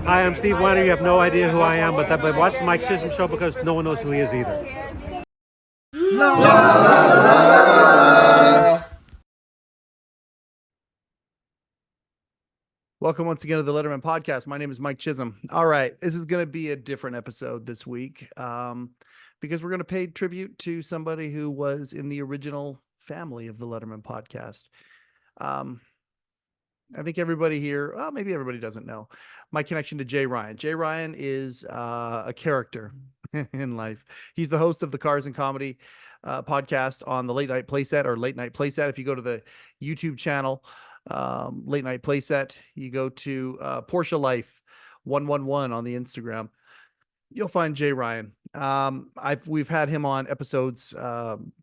Hi, I'm Steve Weiner. You have no idea who I am, but watch the Mike Chisholm show because no one knows who he is either. La, la, la. Welcome once again to the Letterman Podcast. My name is Mike Chisholm. All right, this is going to be a different episode this week because we're going to pay tribute to somebody who was in the original family of the Letterman Podcast. I think everybody here, well, maybe everybody doesn't know my connection to Jay Ryan. Jay Ryan is a character in life. He's the host of the Cars and Comedy podcast on the Late Night Playset or Late Night Playset. If you go to the YouTube channel, Late Night Playset, you go to Porsche Life 111 on the Instagram, you'll find Jay Ryan. We've had him on episodes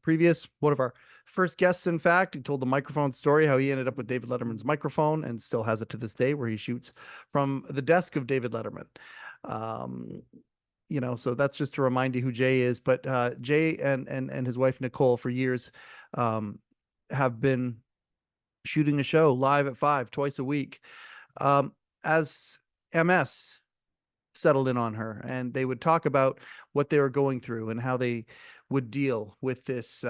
previous. One of our first guests, in fact, he told the microphone story, how he ended up with David Letterman's microphone and still has it to this day, where he shoots from the desk of David Letterman. So that's just to remind you who Jay is. But Jay and his wife Nicole for years have been shooting a show live at 5 twice a week as MS settled in on her, and they would talk about what they were going through and how they would deal with this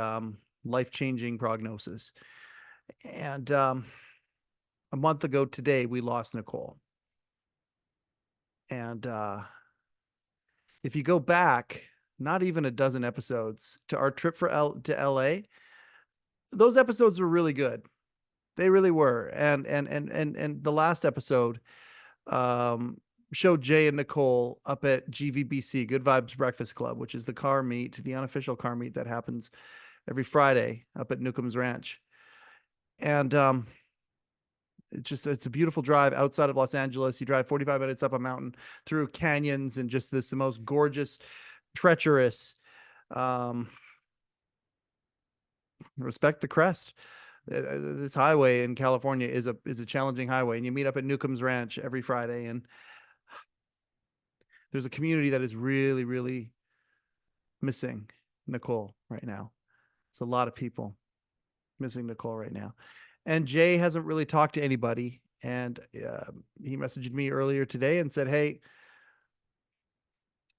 life-changing prognosis. And a month ago today, we lost Nicole. And if you go back, not even a dozen episodes to our trip to LA, those episodes were really good. They really were. And the last episode showed Jay and Nicole up at GVBC, Good Vibes Breakfast Club, which is the car meet, the unofficial car meet that happens every Friday up at Newcomb's Ranch. And it's a beautiful drive outside of Los Angeles. You drive 45 minutes up a mountain through canyons and just the most gorgeous, treacherous, respect the crest. This highway in California is a challenging highway, and you meet up at Newcomb's Ranch every Friday, and there's a community that is really, really missing Nicole right now. It's a lot of people missing Nicole right now. And Jay hasn't really talked to anybody. And he messaged me earlier today and said, hey,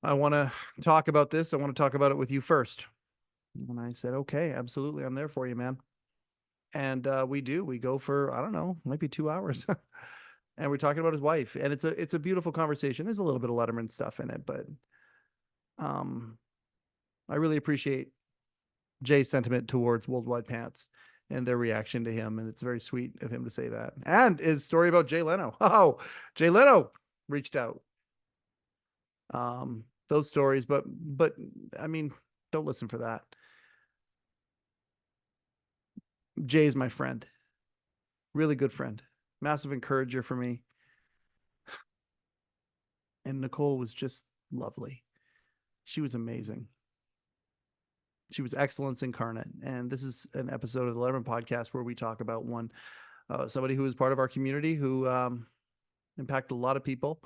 I want to talk about this. I want to talk about it with you first. And I said, okay, absolutely. I'm there for you, man. And we go for, I don't know, maybe 2 hours. And we're talking about his wife, and it's a beautiful conversation. There's a little bit of Letterman stuff in it, but I really appreciate Jay's sentiment towards Worldwide Pants and their reaction to him, and it's very sweet of him to say that. And his story about Jay Leno. Oh, Jay Leno reached out. Those stories, but I mean, don't listen for that. Jay's my friend, really good friend. Massive encourager for me. And Nicole was just lovely. She was amazing. She was excellence incarnate. And this is an episode of the Letterman Podcast where we talk about somebody who was part of our community who impacted a lot of people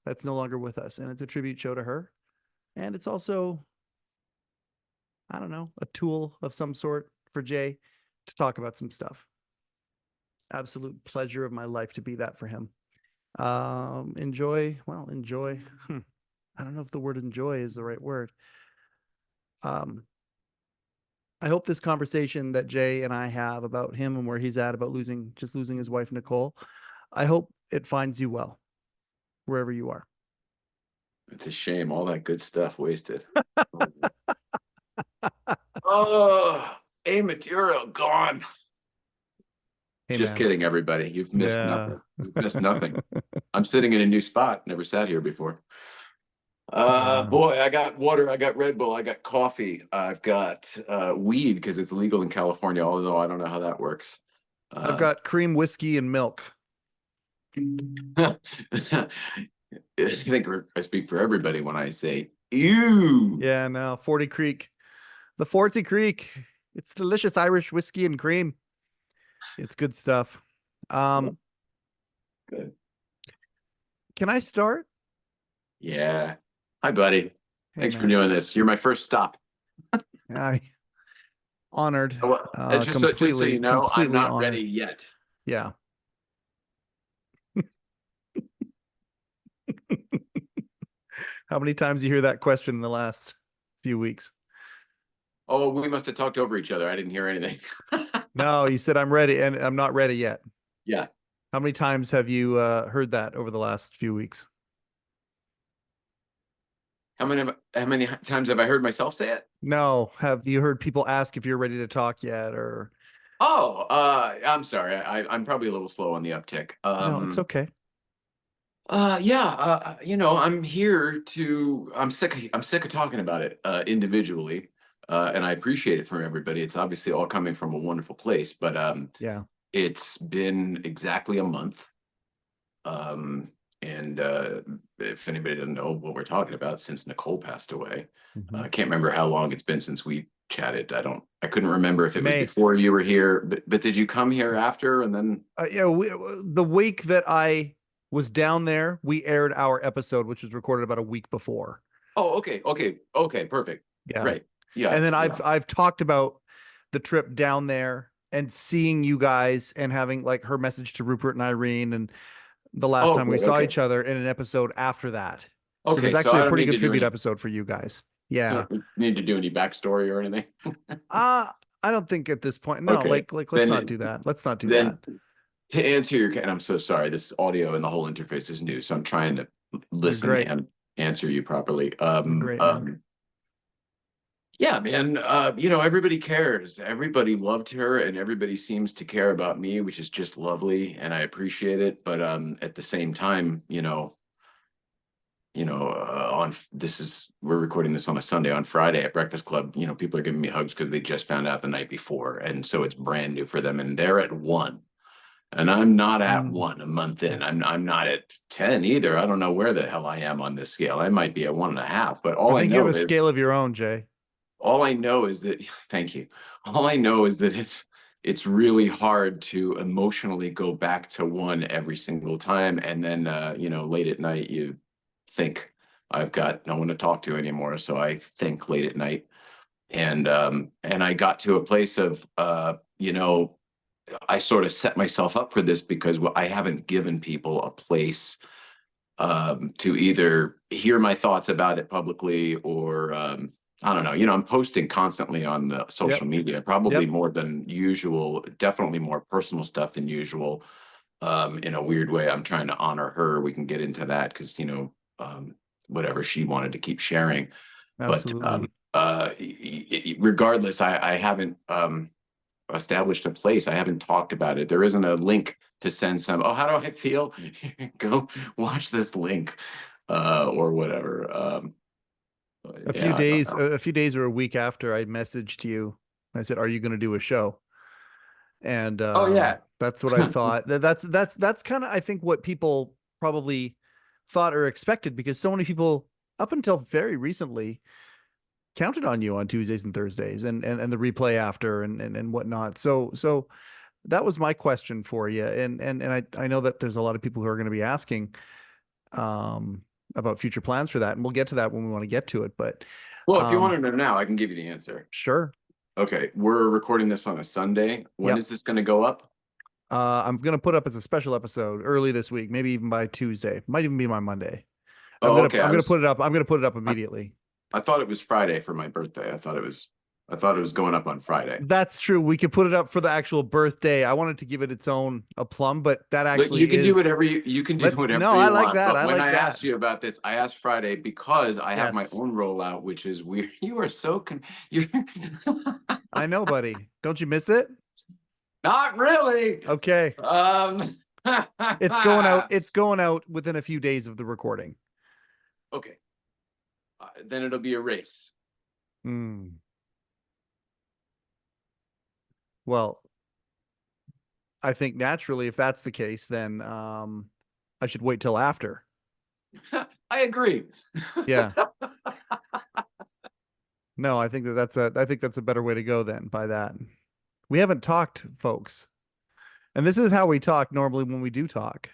that's no longer with us. And it's a tribute show to her. And it's also, I don't know, a tool of some sort for Jay to talk about some stuff. Absolute pleasure of my life to be that for him. Enjoy. I don't know if the word enjoy is the right word. I hope this conversation that Jay and I have about him and where he's at about losing his wife, Nicole, I hope it finds you well, wherever you are. It's a shame. All that good stuff wasted. Oh, A material gone. Hey, just man. Kidding, everybody. You've missed nothing. You've missed nothing. I'm sitting in a new spot. Never sat here before. Boy, I got water. I got Red Bull. I got coffee. I've got weed because it's legal in California, although I don't know how that works. I've got cream, whiskey, and milk. I think I speak for everybody when I say, ew. Yeah, no, 40 Creek. The 40 Creek. It's delicious Irish whiskey and cream. It's good stuff. Good. Can I start? Yeah. Hi, buddy. Hey, Thanks man. for doing this. You're my first stop. Honored. Just so you know, I'm not honored. ready yet. Yeah. How many times you hear that question in the last few weeks? Oh, we must have talked over each other. I didn't hear anything. No, you said I'm ready, and I'm not ready yet. Yeah. How many times have you heard that over the last few weeks? How many times have I heard myself say it? No, have you heard people ask if you're ready to talk yet, or? Oh, I'm sorry. I'm probably a little slow on the uptick. No, it's okay. Yeah, I'm here to. I'm sick of talking about it individually, and I appreciate it from everybody. It's obviously all coming from a wonderful place, but Yeah. it's been exactly a month. And if anybody doesn't know what we're talking about, since Nicole passed away, I can't remember how long it's been since we chatted. I couldn't remember if it was May. before you were here, but did you come here after and then? Yeah, the week that I was down there, we aired our episode, which was recorded about a week before. Oh, okay, perfect. Yeah. Right. Yeah. And then yeah. I've talked about the trip down there and seeing you guys and having like her message to Rupert and Irene and the last time we good, saw okay. each other in an episode after that. So Okay, there's so actually I a don't pretty need good to do tribute any- episode for you guys. I Yeah. don't need to do any backstory or anything. I don't think at this point. No, Okay. like let's Then- not do that. Let's not do then that. to answer your, and I'm so sorry, this audio and the whole interface is new, so I'm trying to listen great. and answer you properly. Great, man. Yeah, man. Everybody cares. Everybody loved her, and everybody seems to care about me, which is just lovely, and I appreciate it. But at the same time, we're recording this on a Sunday. On Friday at Breakfast Club, people are giving me hugs because they just found out the night before, and so it's brand new for them, and they're at 1. And I'm not at 1 a month in. I'm not at 10 either. I don't know where the hell I am on this scale. I might be at 1.5, but all I I think you know have a is scale of your own, Jay. all I know is that thank you. All I know is that it's really hard to emotionally go back to 1 every single time. And then late at night you think I've got no one to talk to anymore. So I think late at night. And I got to a place of I sort of set myself up for this because I haven't given people a place to either hear my thoughts about it publicly or I don't know. I'm posting constantly on the social media, probably more than usual, definitely more personal stuff than usual. In a weird way, I'm trying to honor her. We can get into that because, whatever she wanted to keep sharing. Absolutely. But regardless, I haven't established a place. I haven't talked about it. There isn't a link to send some, oh, how do I feel? Go watch this link or whatever. A few days or a week after I messaged you, I said, "Are you going to do a show?" And that's what I thought. That's kind of I think what people probably thought or expected because so many people up until very recently counted on you on Tuesdays and Thursdays and the replay after and whatnot. So that was my question for you. And I know that there's a lot of people who are going to be asking about future plans for that. And we'll get to that when we want to get to it. But well, if you want to know now, I can give you the answer. Sure. Okay. We're recording this on a Sunday. When is this going to go up? I'm going to put up as a special episode early this week, maybe even by Tuesday. Might even be my Monday. I'm going to put it up. I'm going to put it up immediately. I thought it was Friday for my birthday. I thought it was going up on Friday. That's true. We could put it up for the actual birthday. I wanted to give it its own aplomb, but that actually you can do whatever you can do whatever you want. I like that. But when I asked you about this, I asked Friday because I have my own rollout, which is weird. You are so I know, buddy. Don't you miss it? Not really. Okay. It's going out within a few days of the recording. Okay. Then it'll be a race. Well, I think naturally, if that's the case, then I should wait till after. I agree. Yeah. No, I think that's a better way to go then by that. We haven't talked, folks. And this is how we talk normally when we do talk.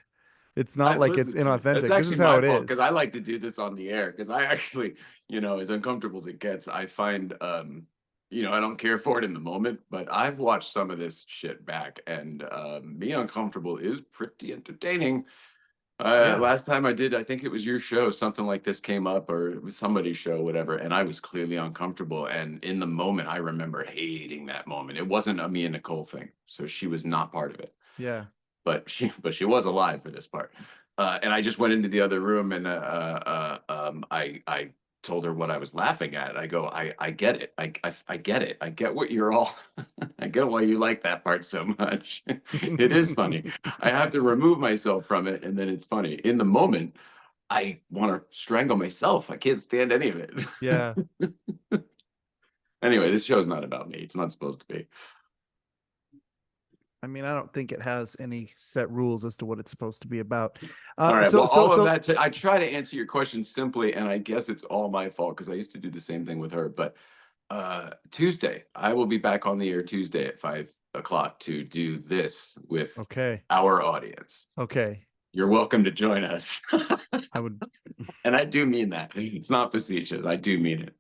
It's not like it's inauthentic. This is how it is. Because I like to do this on the air because I actually, as uncomfortable as it gets, I find, I don't care for it in the moment, but I've watched some of this shit back and being uncomfortable is pretty entertaining. Yeah. Last time I did, I think it was your show, something like this came up, or it was somebody's show, whatever, and I was clearly uncomfortable. And in the moment, I remember hating that moment. It wasn't a me and Nicole thing, so she was not part of it. Yeah. But she was alive for this part. And I just went into the other room, and I told her what I was laughing at. I go, I get it. I get it. I get what you're all. I get why you like that part so much. It is funny. I have to remove myself from it, and then it's funny. In the moment, I want to strangle myself. I can't stand any of it. Yeah. Anyway, this show's not about me. It's not supposed to be. I mean, I don't think it has any set rules as to what it's supposed to be about. All right. Well, all of that. I try to answer your question simply, and I guess it's all my fault because I used to do the same thing with her. But Tuesday, I will be back on the air Tuesday at 5 o'clock to do this with our audience. Okay. You're welcome to join us. I would, and I do mean that. It's not facetious. I do mean it.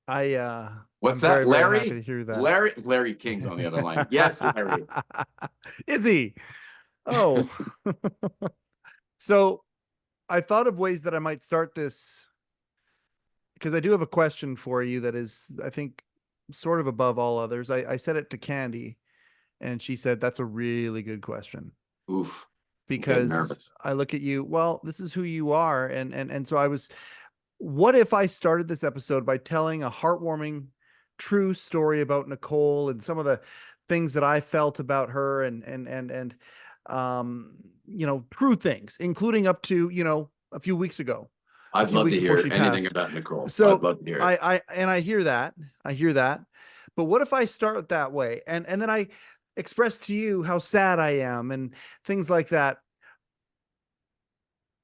I'm What's that, very, Larry? very happy to hear that. Larry King's on the other line. Yes, Larry. Is he? Oh. So I thought of ways that I might start this, because I do have a question for you that is, I think, sort of above all others. I said it to Candy, and she said, that's a really good question. Oof. Because I look at you, well, this is who you are. And so what if I started this episode by telling a heartwarming, true story about Nicole and some of the things that I felt about her and true things, including up to, a few weeks ago. I'd love to hear anything about Nicole. So I'd love to hear it. I hear that. But what if I start that way? And then I express to you how sad I am and things like that.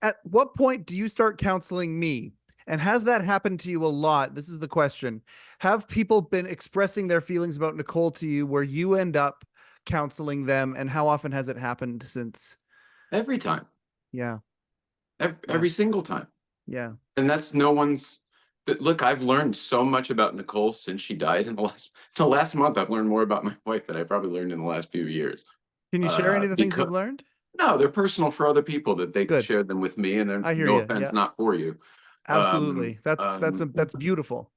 At what point do you start counseling me? And has that happened to you a lot? This is the question. Have people been expressing their feelings about Nicole to you where you end up counseling them? And how often has it happened since? Every time. Yeah. Every single time. Yeah. And that's no one's. Look, I've learned so much about Nicole since she died. In the last month, I've learned more about my wife than I probably learned in the last few years. Can you share any of the things you've learned? No, they're personal for other people that they shared them with me, and they're no offense, not for you. Absolutely. That's beautiful.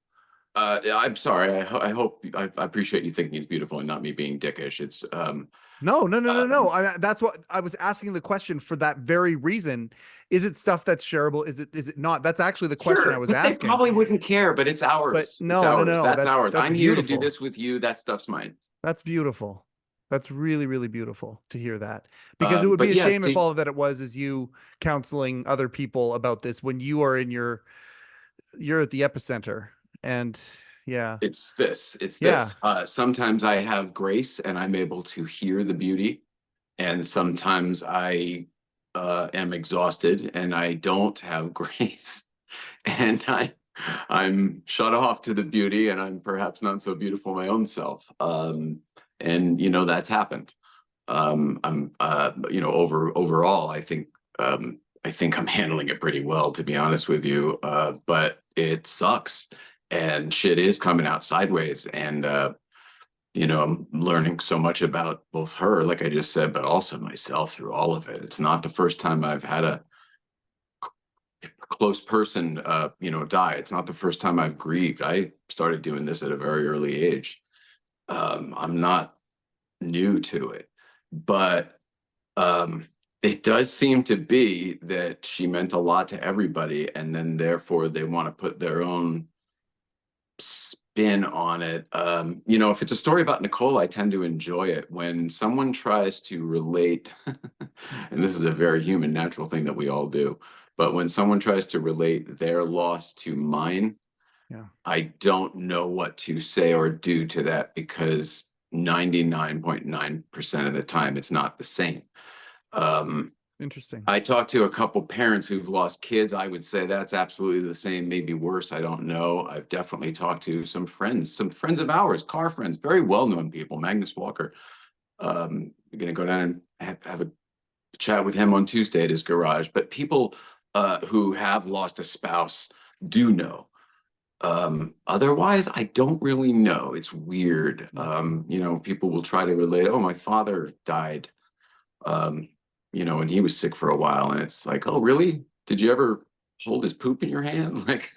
I'm sorry. I appreciate you thinking it's beautiful and not me being dickish. It's No. That's what I was asking the question for, that very reason. Is it stuff that's shareable? Is it not? That's actually the question I was asking. They probably wouldn't care, but it's ours. But no. That's ours. I'm here to beautiful. do this with you. That stuff's mine. That's beautiful. That's really, really beautiful to hear that, because it would be a shame if all of that it was is you counseling other people about this when you are you're at the epicenter. And it's this. Sometimes I have grace and I'm able to hear the beauty, and sometimes I am exhausted and I don't have grace, and I'm shut off to the beauty, and I'm perhaps not so beautiful my own self. And that's happened. Overall, I think I'm handling it pretty well, to be honest with you. But it sucks, and shit is coming out sideways. And I'm learning so much about both her, like I just said, but also myself through all of it. It's not the first time I've had a close person, die. It's not the first time I've grieved. I started doing this at a very early age. I'm not new to it, but it does seem to be that she meant a lot to everybody, and then therefore they want to put their own spin on it. If it's a story about Nicole, I tend to enjoy it. When someone tries to relate, and this is a very human, natural thing that we all do, but when someone tries to relate their loss to mine, I don't know what to say or do to that, because 99.9% of the time it's not the same. Interesting. I talked to a couple parents who've lost kids. I would say that's absolutely the same, maybe worse. I don't know. I've definitely talked to some friends of ours, car friends, very well-known people. Magnus Walker. We're going to go down and have a chat with him on Tuesday at his garage. But people who have lost a spouse do know. Otherwise, I don't really know. It's weird. People will try to relate, oh, my father died. and he was sick for a while, and it's like, oh, really? Did you ever hold his poop in your hand? Like,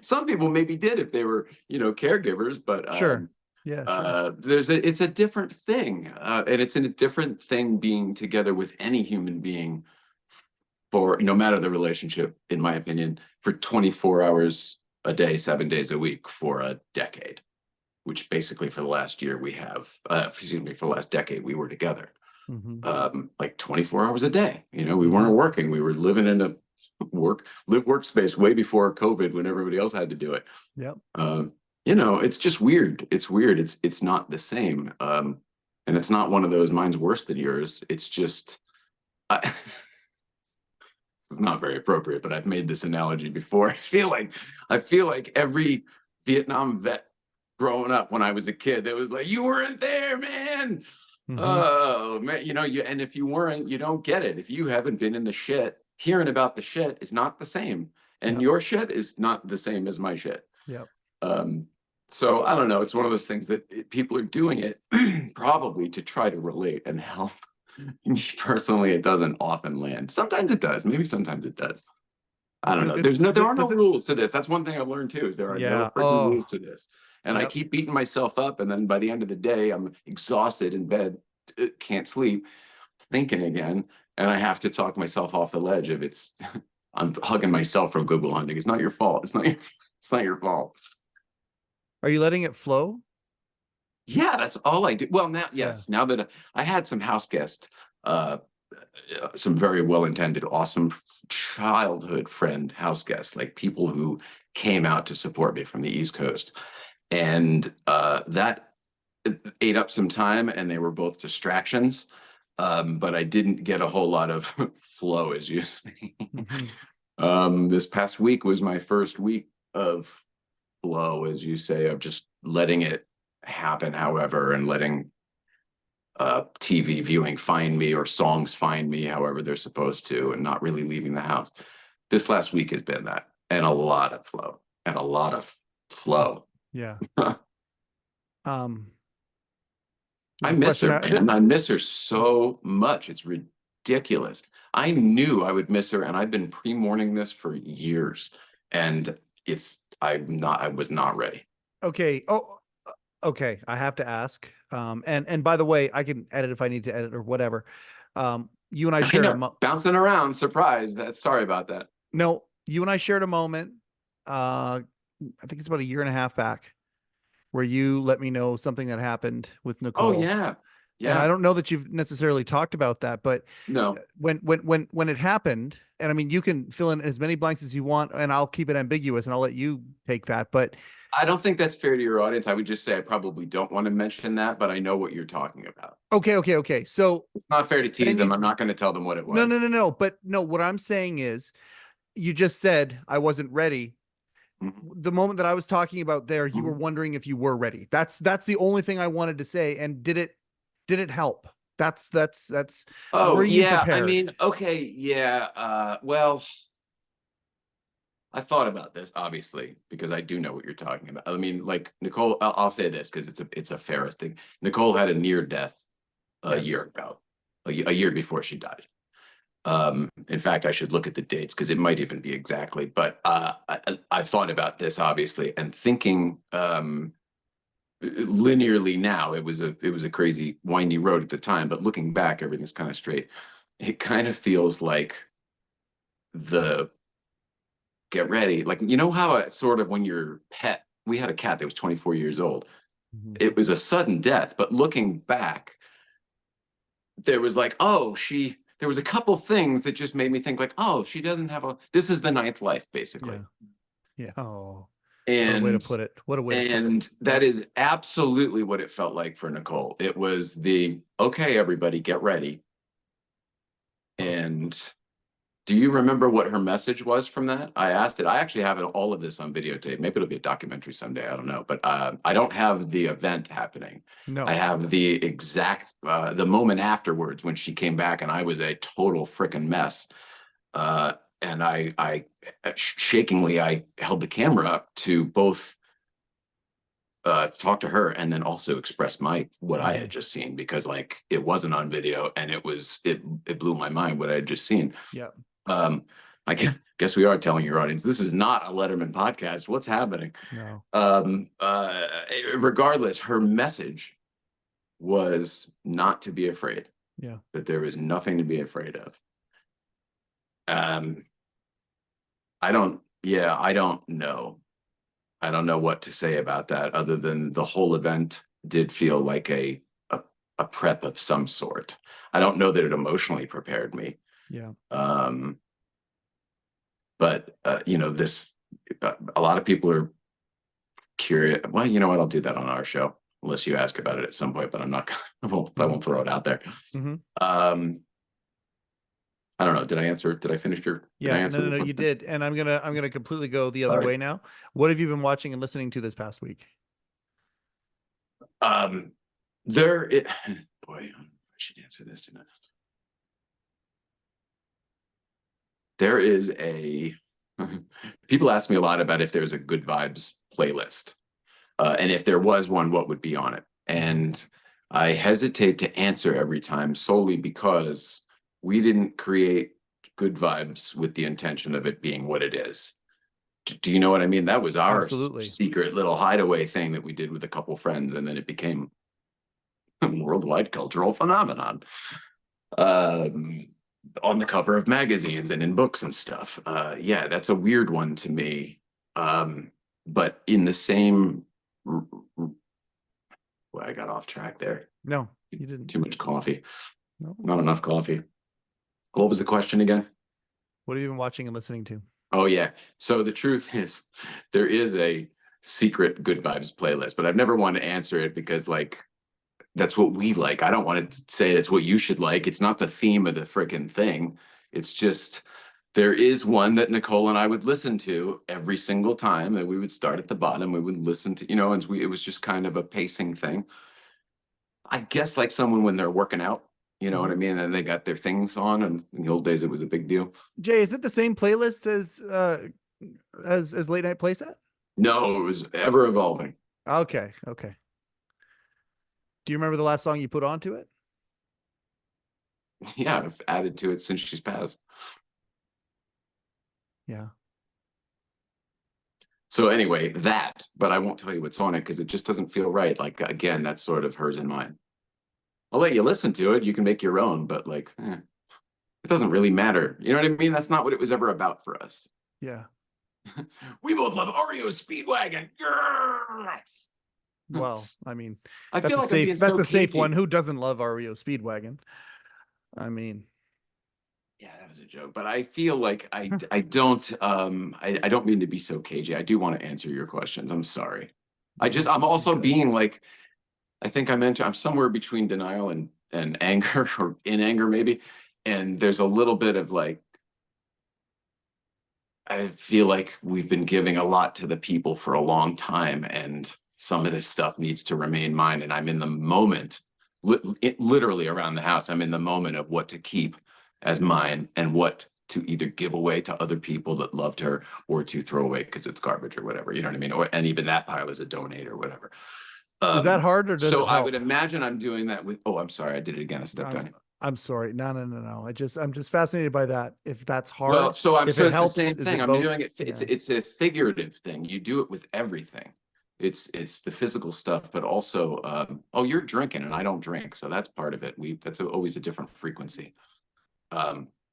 some people maybe did if they were, caregivers, but Sure. Yeah, sure. it's a different thing, and it's a different thing being together with any human being for no matter the relationship, in my opinion, for 24 hours a day, 7 days a week for a decade, which basically for the last year we have, for the last decade we were together, like 24 hours a day. We weren't working. We were living in a workspace way before COVID when everybody else had to do it. Yep. It's just weird. It's weird. It's not the same. And it's not one of those mine's worse than yours. It's just, it's not very appropriate, but I've made this analogy before. I feel like every Vietnam vet growing up when I was a kid, it was like, you weren't there, man. Oh man, and if you weren't, you don't get it. If you haven't been in the shit, hearing about the shit is not the same. And your shit is not the same as my shit. Yep. So I don't know. It's one of those things that people are doing it probably to try to relate and help. Me personally, it doesn't often land. Sometimes it does. Maybe sometimes it does. I don't know. There are no rules to this. That's one thing I've learned too, is there are no freaking rules to this. And I keep beating myself up, and then by the end of the day, I'm exhausted in bed, can't sleep, thinking again, and I have to talk myself off the ledge of I'm hugging myself from Good Will Hunting. It's not your fault. It's not your fault. Are you letting it flow? Yeah, that's all I do. Well, now, yes, now that I had some house guests, some very well-intended, awesome childhood friend house guests, like people who came out to support me from the East Coast. And that ate up some time, and they were both distractions. But I didn't get a whole lot of flow, as you say. This past week was my first week of flow, as you say, of just letting it happen, however, and letting TV viewing find me, or songs find me, however they're supposed to, and not really leaving the house. This last week has been that, and a lot of flow, and a lot of flow. Yeah. I miss her, man. I miss her so much. It's ridiculous. I knew I would miss her, and I've been pre-mourning this for years, and I was not ready. Okay. Oh, okay. I have to ask. And by the way, I can edit if I need to edit or whatever. You and I shared bouncing around. Surprise. Sorry about that. No, you and I shared a moment. I think it's about 1.5 years back, where you let me know something that happened with Nicole. Oh yeah. Yeah. And I don't know that you've necessarily talked about that, but no, when it happened, and I mean, you can fill in as many blanks as you want, and I'll keep it ambiguous and I'll let you take that. But I don't think that's fair to your audience. I would just say I probably don't want to mention that, but I know what you're talking about. Okay. So it's not fair to tease them. I'm not going to tell them what it was. No. But no, what I'm saying is, you just said I wasn't ready. The moment that I was talking about there, you were wondering if you were ready. That's the only thing I wanted to say. And did it help? That's oh, were you yeah. prepared? I mean, okay. Yeah. Well, I thought about this, obviously, because I do know what you're talking about. I mean, like Nicole, I'll say this because it's a fair thing. Nicole had a near death a year ago, a year before she died. In fact, I should look at the dates because it might even be exactly, but I thought about this, obviously, and thinking linearly now, it was a crazy windy road at the time, but looking back, everything's kind of straight. It kind of feels like the get ready, like, how it sort of, when your pet, we had a cat that was 24 years old. It was a sudden death, but looking back, there was like, there was a couple things that just made me think like, she doesn't have this is the ninth life, basically. Yeah. Oh, and what a way to put it. What a way to put it. And that is absolutely what it felt like for Nicole. It was okay, everybody get ready. And do you remember what her message was from that? I asked it. I actually have all of this on videotape. Maybe it'll be a documentary someday. I don't know. But I don't have the event happening. No. I have the exact, the moment afterwards when she came back and I was a total freaking mess. And I shakingly, I held the camera up to both talk to her and then also express what I had just seen, because like it wasn't on video and it blew my mind what I had just seen. Yeah. I guess we are telling your audience this is not a Letterman podcast. What's happening? No. Regardless, her message was not to be afraid. Yeah. That there is nothing to be afraid of. I don't know. I don't know what to say about that, other than the whole event did feel like a prep of some sort. I don't know that it emotionally prepared me. Yeah. But you know, a lot of people are curious. Well, you know what? I'll do that on our show, unless you ask about it at some point, but I'm not, I won't throw it out there. I don't know. Did I answer? Did I finish your? Yeah, no, you did. And I'm gonna completely go the other way now. What have you been watching and listening to this past week? Boy, I should answer this. There is people ask me a lot about if there's a good vibes playlist, and if there was one, what would be on it? And I hesitate to answer every time, solely because we didn't create good vibes with the intention of it being what it is. Do you know what I mean? That was our secret little hideaway thing that we did with a couple friends, and then it became a worldwide cultural phenomenon. On the cover of magazines and in books and stuff. Yeah, that's a weird one to me. But in the same, well, I got off track there. No, you didn't. Too much coffee. No. Not enough coffee. What was the question again? What have you been watching and listening to? Oh yeah. So the truth is, there is a secret good vibes playlist, but I've never wanted to answer it because like, that's what we like. I don't want to say that's what you should like. It's not the theme of the freaking thing. It's just, there is one that Nicole and I would listen to every single time, and we would start at the bottom. We would listen to, and it was just kind of a pacing thing. I guess like someone when they're working out, you know what I mean? And they got their things on, and in the old days, it was a big deal. Jay, is it the same playlist as Late Night Playset? No, it was ever evolving. Okay. Do you remember the last song you put onto it? Yeah, I've added to it since she's passed. Yeah. So anyway, but I won't tell you what's on it because it just doesn't feel right. Like, again, that's sort of hers and mine. I'll let you listen to it. You can make your own, but like, it doesn't really matter. You know what I mean? That's not what it was ever about for us. Yeah. We both love Oreo Speedwagon. Well, I mean, I feel like that's a safe one. Who doesn't love REO Speedwagon? I mean, yeah, that was a joke, but I feel like I don't mean to be so cagey. I do want to answer your questions. I'm sorry. I'm also being like, I think I mentioned, I'm somewhere between denial and anger, or in anger maybe. And there's a little bit of like, I feel like we've been giving a lot to the people for a long time, and some of this stuff needs to remain mine. And I'm in the moment, literally around the house, I'm in the moment of what to keep as mine and what to either give away to other people that loved her, or to throw away because it's garbage or whatever, you know what I mean? And even that pile is a donate or whatever. Is that hard, or does it help? I would imagine I'm doing that with, I'm sorry, I did it again. I stepped on it. I'm sorry. No. I'm just fascinated by that. If that's hard, well, so I'm if so it it's helps, the same thing. I'm doing it. It's a figurative thing. You do it with everything. It's the physical stuff, but also, you're drinking and I don't drink, so that's part of it. That's always a different frequency.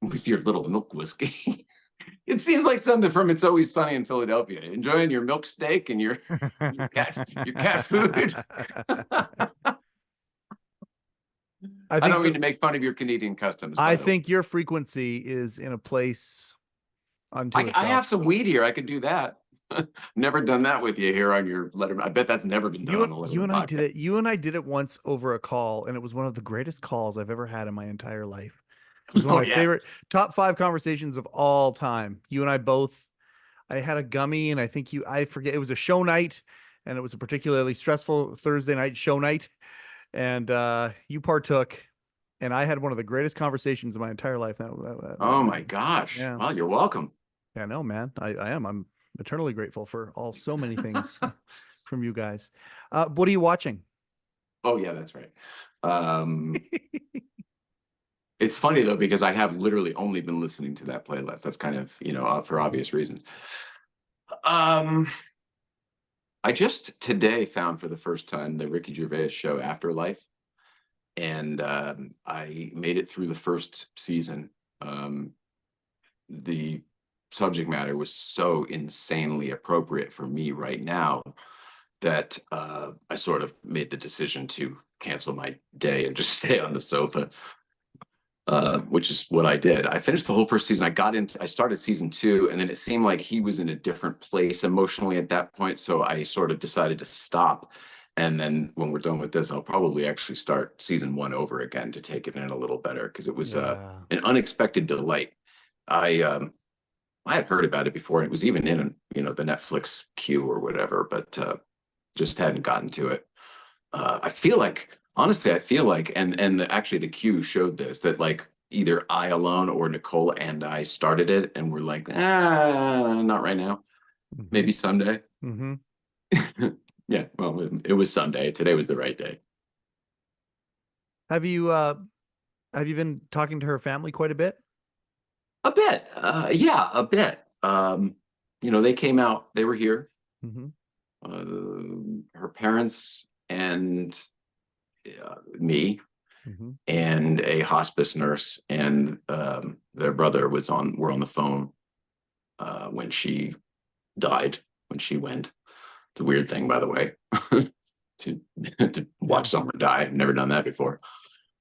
With your little milk whiskey, it seems like something from It's Always Sunny in Philadelphia. Enjoying your milk steak and your cat food. I don't mean to make fun of your Canadian customs. I think your frequency is in a place unto itself. I have some weed here. I could do that. Never done that with you here on your Letterman. I bet that's never been done on the Letterman. You and I did it. You and I did it once over a call, and it was one of the greatest calls I've ever had in my entire life. It was one of my favorite top 5 conversations of all time. You and I both. I had a gummy, and I forget. It was a show night, and it was a particularly stressful Thursday night show night, and you partook. And I had one of the greatest conversations of my entire life. Oh my gosh! Yeah. Well, you're welcome. Yeah, no, man. I am. I'm eternally grateful for so many things. from you guys. What are you watching? Oh yeah, that's right. It's funny though, because I have literally only been listening to that playlist. That's kind of, for obvious reasons. I just today found for the first time the Ricky Gervais show Afterlife, and I made it through the first season. The subject matter was so insanely appropriate for me right now that I sort of made the decision to cancel my day and just stay on the sofa. Which is what I did. I finished the whole first season. I started season 2, and then it seemed like he was in a different place emotionally at that point. So I sort of decided to stop. And then when we're done with this, I'll probably actually start season 1 over again to take it in a little better, because it was an unexpected delight. I had heard about it before. It was even in, the Netflix queue or whatever, but just hadn't gotten to it. Honestly, I feel like, actually the queue showed this, that like either I alone or Nicole and I started it, and we're like, not right now, maybe someday. Yeah, well, it was Sunday. Today was the right day. Have you been talking to her family quite a bit? A bit, yeah, a bit. They came out. They were here. Her parents and me and a hospice nurse and their brother were on the phone when she died, when she went. It's a weird thing, by the way, to watch someone die. I've never done that before.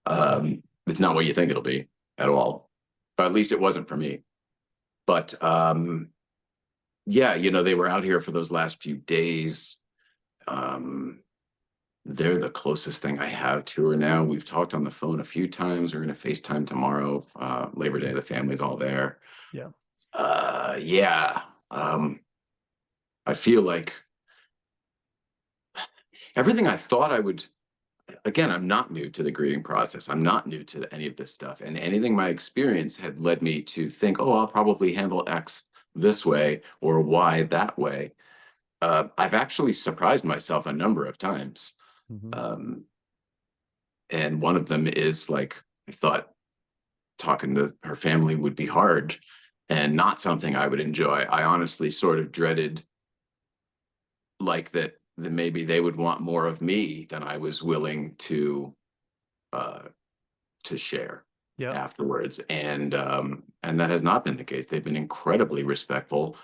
It's not what you think it'll be at all, or at least it wasn't for me. But yeah, they were out here for those last few days. They're the closest thing I have to her now. We've talked on the phone a few times. We're going to FaceTime tomorrow. Labor Day, the family's all there. Yeah. Yeah. I feel like everything I thought I would, again, I'm not new to the grieving process. I'm not new to any of this stuff. And anything my experience had led me to think, oh, I'll probably handle X this way or Y that way. I've actually surprised myself a number of times. And one of them is like, I thought talking to her family would be hard and not something I would enjoy. I honestly sort of dreaded like that maybe they would want more of me than I was willing to share afterwards. And that has not been the case. They've been incredibly respectful.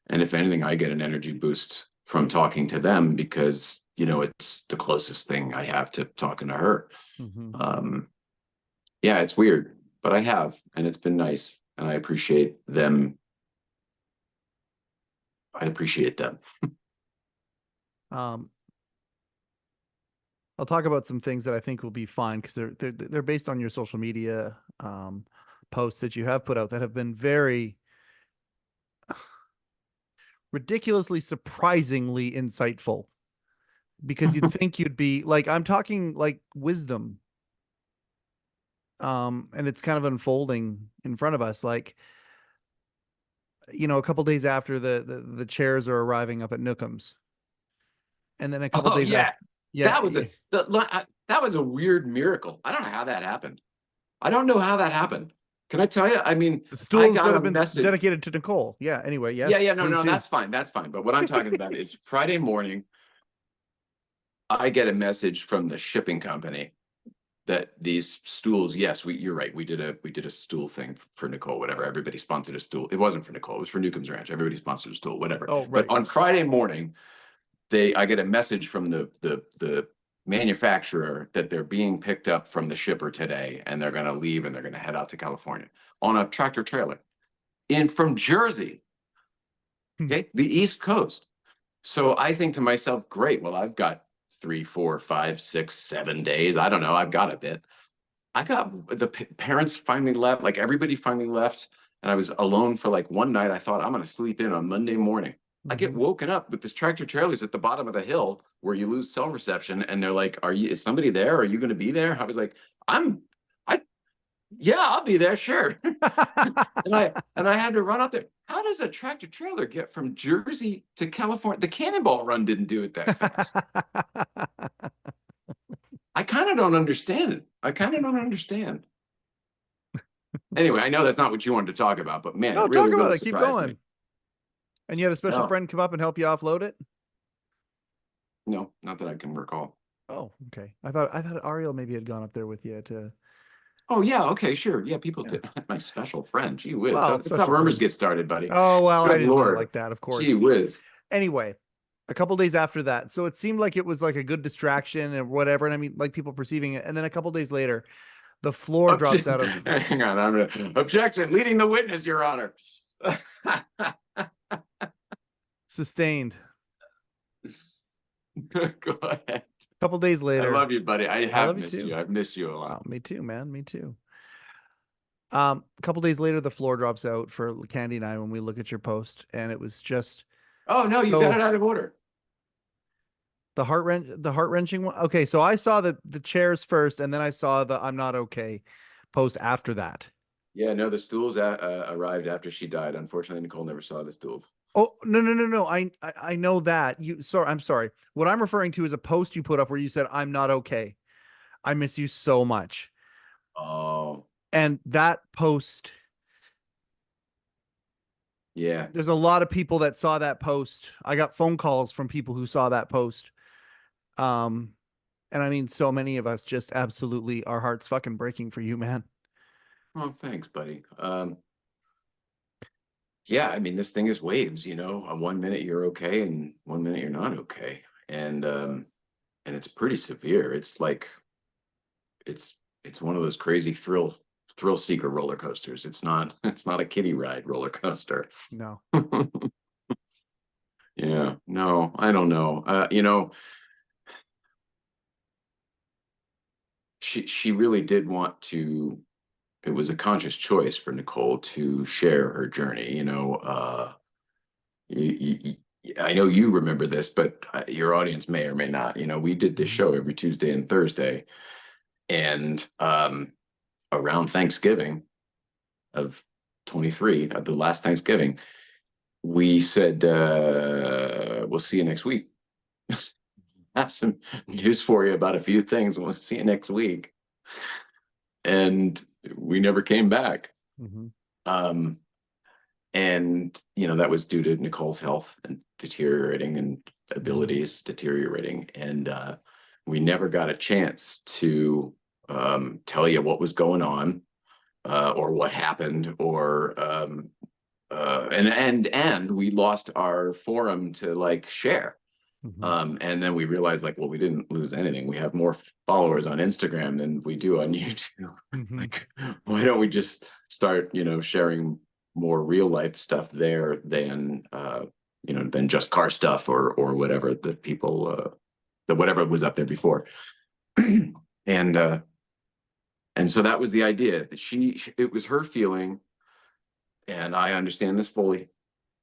And if anything, I get an energy boost from talking to them, because it's the closest thing I have to talking to her. Yeah, it's weird, but I have, and it's been nice, and I appreciate them. I'll talk about some things that I think will be fine, because they're based on your social media posts that you have put out that have been very ridiculously, surprisingly insightful, because you'd think you'd be like, I'm talking like wisdom. And it's kind of unfolding in front of us. Like, a couple days after the chairs are arriving up at Nookums, and then a couple days after, that was a weird miracle. I don't know how that happened. Can I tell you? I mean, the stools that have been dedicated to Nicole. Yeah. Anyway. Yes. Yeah. No, that's fine. That's fine. But what I'm talking about is Friday morning, I get a message from the shipping company that these stools, yes, you're right. We did a stool thing for Nicole, whatever. Everybody sponsored a stool. It wasn't for Nicole. It was for Newcomb's Ranch. Everybody sponsored a stool, whatever. Oh, right. But on Friday morning, I get a message from the manufacturer that they're being picked up from the shipper today, and they're going to leave and they're going to head out to California on a tractor trailer from Jersey, okay, the East Coast. So I think to myself, great. Well, I've got 3, 4, 5, 6, 7 days. I don't know. I've got a bit. The parents finally left. Like everybody finally left. And I was alone for like one night. I thought I'm going to sleep in on Monday morning. I get woken up with this tractor trailers at the bottom of the hill where you lose cell reception. And they're like, is somebody there? Are you going to be there? I was like, Yeah, I'll be there, sure. And I had to run out there. How does a tractor trailer get from Jersey to California? The Cannonball Run didn't do it that fast. I kind of don't understand it. I kind of don't understand. Anyway, I know that's not what you wanted to talk about, but man, No, it really, talk about really it. Keep surprised going. me. And you had a special No. friend come up and help you offload it? No, not that I can recall. Oh, okay. I thought Ariel maybe had gone up there with you to. Oh yeah, okay, sure. Yeah, people Yeah. did. My special friend. Gee whiz. Well, That's how special rumors friends. get started, buddy. Oh, well, I Good didn't mean it Lord. like that, of course. Gee whiz. Anyway, a couple days after that, so it seemed like it was like a good distraction and whatever. And I mean, like people perceiving it. And then a couple days later, the floor drops out of. Hang on, I'm gonna objection. Leading the witness, Your Honor. Sustained. Go ahead. A couple days later. I love you, buddy. I have love you missed too. you. I've missed you a lot. Oh, me too, man. Me too. A couple days later, the floor drops out for Candy and I when we look at your post, and it was just. Oh no, you got it out of order. The heart wrenching one. Okay, so I saw the chairs first, and then I saw the "I'm not okay" post after that. Yeah, no, the stools arrived after she died. Unfortunately, Nicole never saw the stools. Oh, no. I know that. I'm sorry. What I'm referring to is a post you put up where you said, "I'm not okay. I miss you so much." Oh. And that post, yeah, there's a lot of people that saw that post. I got phone calls from people who saw that post. And I mean, so many of us just absolutely, our hearts fucking breaking for you, man. Oh, thanks, buddy. Yeah, I mean, this thing is waves, you know. 1 minute you're okay, and 1 minute you're not okay, and it's pretty severe. It's like it's one of those crazy thrill seeker roller coasters. It's not a kiddie ride roller coaster. No. Yeah, no, I don't know. You know, she really did want to. It was a conscious choice for Nicole to share her journey. You know, I know you remember this, but your audience may or may not. You know, we did this show every Tuesday and Thursday, and around Thanksgiving of 23, the last Thanksgiving, we said, we'll see you next week. Have some news for you about a few things. We'll see you next week. And we never came back. Mm-hmm. And, you know, that was due to Nicole's health and deteriorating and abilities deteriorating. And we never got a chance to tell you what was going on or what happened or and we lost our forum to like share. And then we realized like, well, we didn't lose anything. We have more followers on Instagram than we do on YouTube. Like, why don't we just start, you know, sharing more real life stuff there than, you know, than just car stuff or whatever that people, that whatever was up there before. And so that was the idea that it was her feeling. And I understand this fully,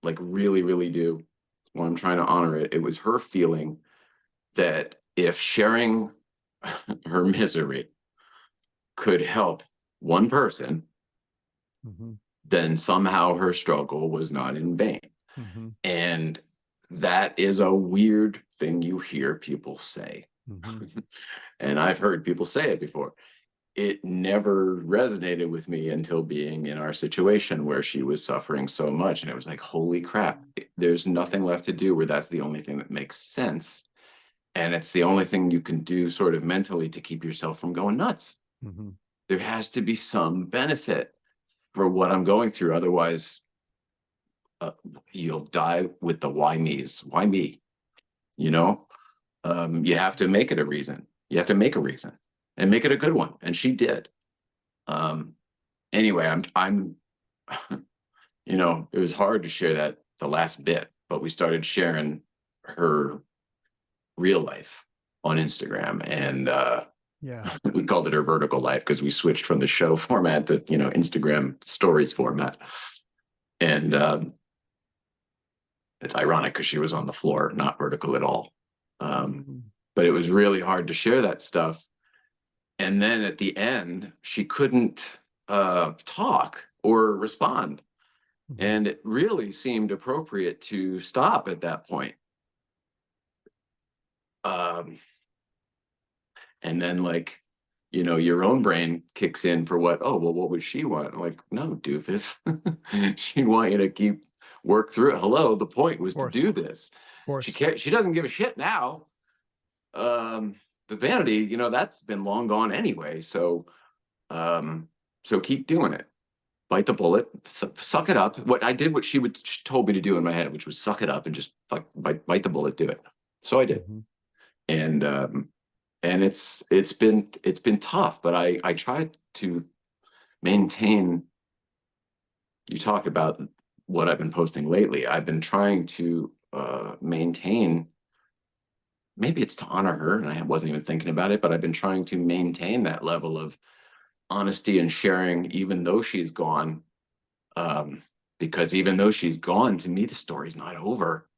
like really, really do. Well, I'm trying to honor it. It was her feeling that if sharing her misery could help one person, then somehow her struggle was not in vain. And that is a weird thing you hear people say. And I've heard people say it before. It never resonated with me until being in our situation where she was suffering so much. And it was like, holy crap, there's nothing left to do where that's the only thing that makes sense. And it's the only thing you can do sort of mentally to keep yourself from going nuts. There has to be some benefit for what I'm going through. Otherwise, you'll die with the why me's. Why me? You know, you have to make it a reason. You have to make a reason. And make it a good one, and she did. Anyway, I'm, you know, it was hard to share that the last bit, but we started sharing her real life on Instagram, and we called it her vertical life because we switched from the show format to, you know, Instagram stories format, and it's ironic because she was on the floor, not vertical at all. But it was really hard to share that stuff. And then at the end, she couldn't talk or respond. Mhm. And it really seemed appropriate to stop at that point. And then, like, your own brain kicks in for what? Oh, well, what would she want? I'm like, no, doofus. She'd want you to work through it. Hello, the point was Of to course. do this. Of course. She doesn't give a shit now. The vanity, that's been long gone anyway. So keep doing it. Bite the bullet, suck it up. What she told me to do in my head, which was suck it up and just bite the bullet, do it. So I did. Mhm. And it's been tough, but I tried to maintain. You talked about what I've been posting lately. I've been trying to maintain. Maybe it's to honor her, and I wasn't even thinking about it, but I've been trying to maintain that level of honesty and sharing, even though she's gone. Because even though she's gone, to me, the story's not over.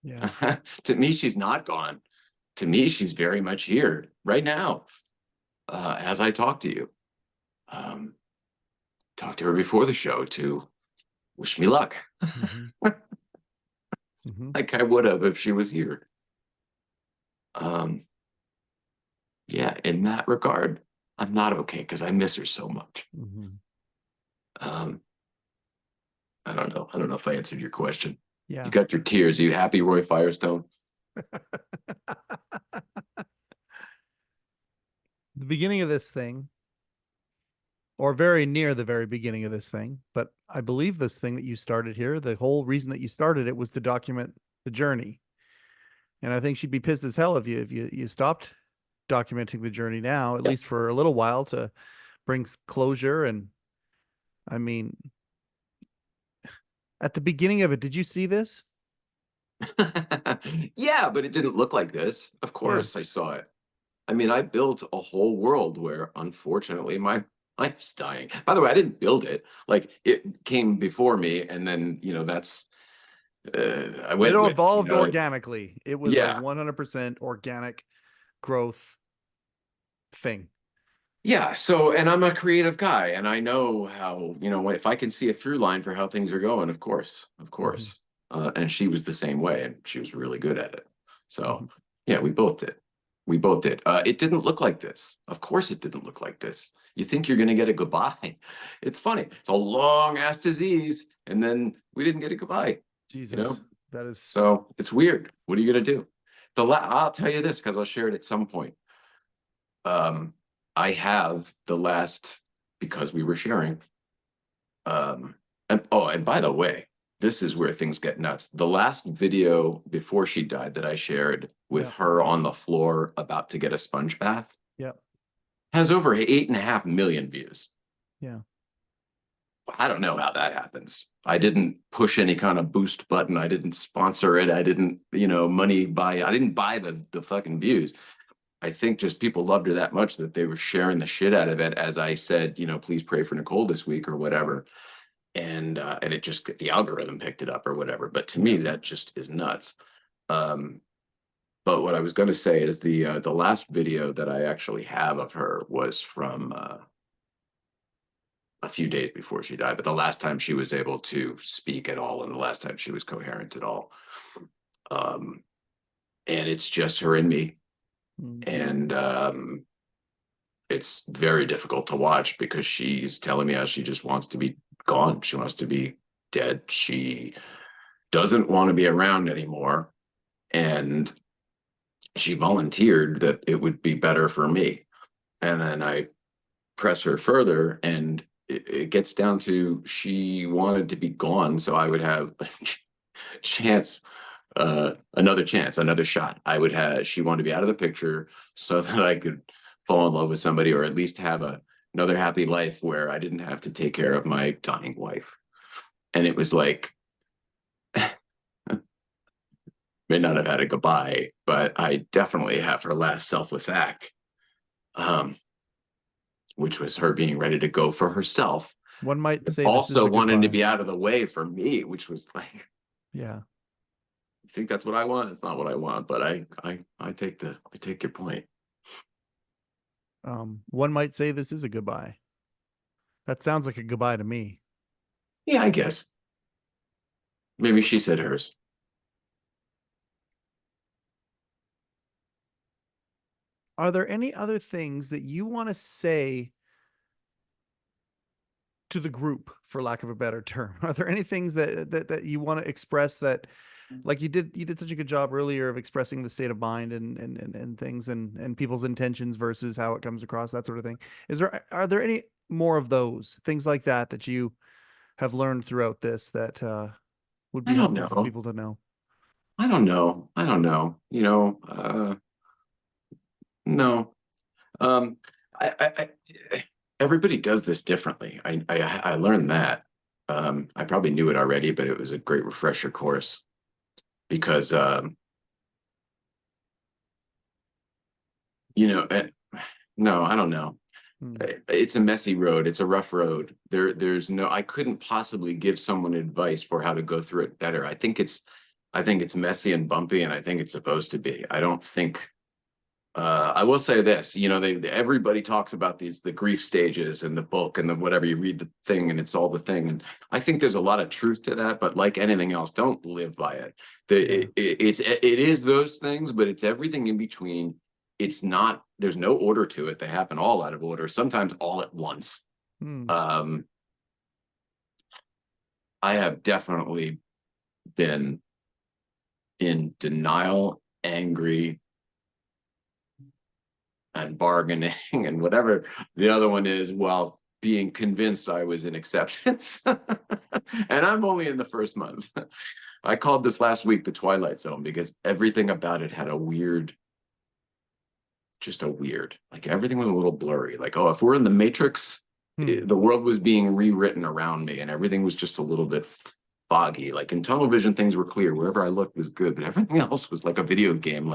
Yeah. To me, she's not gone. To me, she's very much here right now, as I talk to you. Talked to her before the show to wish me luck, Mhm. Mhm. like I would have if she was here. Yeah, in that regard, I'm not okay because I miss her so much. Mhm. I don't know. I don't know if I answered your question. Yeah. You got your tears. Are you happy, Roy Firestone? The beginning of this thing, or very near the very beginning of this thing, but I believe this thing that you started here, the whole reason that you started it was to document the journey. And I think she'd be pissed as hell if you stopped documenting the journey now, at least for a little while, to bring closure. And I mean, at the beginning of it, did you see this? Yeah, but it didn't look like this. Of course, I saw it. I mean, I built a whole world where, unfortunately, my life's dying. By the way, I didn't build it. Like, it came before me, and then that's I It went with. evolved organically. It was a Yeah, 100% organic growth thing. yeah. So, and I'm a creative guy, and I know how if I can see a through line for how things are going, of course, of course. And she was the same way, and she was really good at it. So, yeah, we both did. We both did. It didn't look like this. Of course, it didn't look like this. You think you're going to get a goodbye. It's funny. It's a long ass disease. And then we didn't get a goodbye. Jesus, that is So it's weird. What are you going to do? I'll tell you this because I'll share it at some point. I have the last, because we were sharing. And by the way, this is where things get nuts. The last video before she died that I shared with her on the floor about to get a sponge bath has over 8.5 million views. Yeah. I don't know how that happens. I didn't push any kind of boost button. I didn't sponsor it. I didn't, I didn't buy the fucking views. I think just people loved her that much that they were sharing the shit out of it. As I said, please pray for Nicole this week or whatever. And it just, the algorithm picked it up or whatever. But to me, that just is nuts. But what I was going to say is the last video that I actually have of her was from a few days before she died. But the last time she was able to speak at all, and the last time she was coherent at all. And it's just her and me. And it's very difficult to watch because she's telling me how she just wants to be gone. She wants to be dead. She doesn't want to be around anymore. And she volunteered that it would be better for me. And then I press her further, and it gets down to she wanted to be gone so I would have a chance, another chance, another shot. She wanted to be out of the picture so that I could fall in love with somebody, or at least have another happy life where I didn't have to take care of my dying wife. And it was like, may not have had a goodbye, but I definitely have her last selfless act, which was her being ready to go for herself. One might say also wanting to be out of the way for me, which was like, yeah. You think that's what I want? It's not what I want, but I take your point. One might say this is a goodbye. That sounds like a goodbye to me. Yeah, I guess. Maybe she said hers. Are there any other things that you want to say to the group, for lack of a better term? Are there any things that you want to express that, like you did such a good job earlier of expressing the state of mind and things and people's intentions versus how it comes across, that sort of thing. Are there any more of those things like that that you have learned throughout this that would be I don't helpful for know. people to know? I don't know. I don't know. No. Um, everybody does this differently. I learned that. I probably knew it already, but it was a great refresher course because no, I don't know. It's a messy road. It's a rough road. I couldn't possibly give someone advice for how to go through it better. I think it's messy and bumpy, and I think it's supposed to be. I don't think I will say this, everybody talks about the grief stages in the book and the whatever, you read the thing and it's all the thing. And I think there's a lot of truth to that, but like anything else, don't live by it. It is those things, but it's everything in between. It's not, there's no order to it. They happen all out of order, sometimes all at once. I have definitely been in denial, angry, and bargaining and whatever the other one is, while being convinced I was in acceptance. And I'm only in the first month. I called this last week the Twilight Zone because everything about it had like everything was a little blurry. Like, oh, if we're in the Matrix, the world was being rewritten around me and everything was just a little bit foggy. Like in tunnel vision, things were clear. Wherever I looked was good, but everything else was like a video game.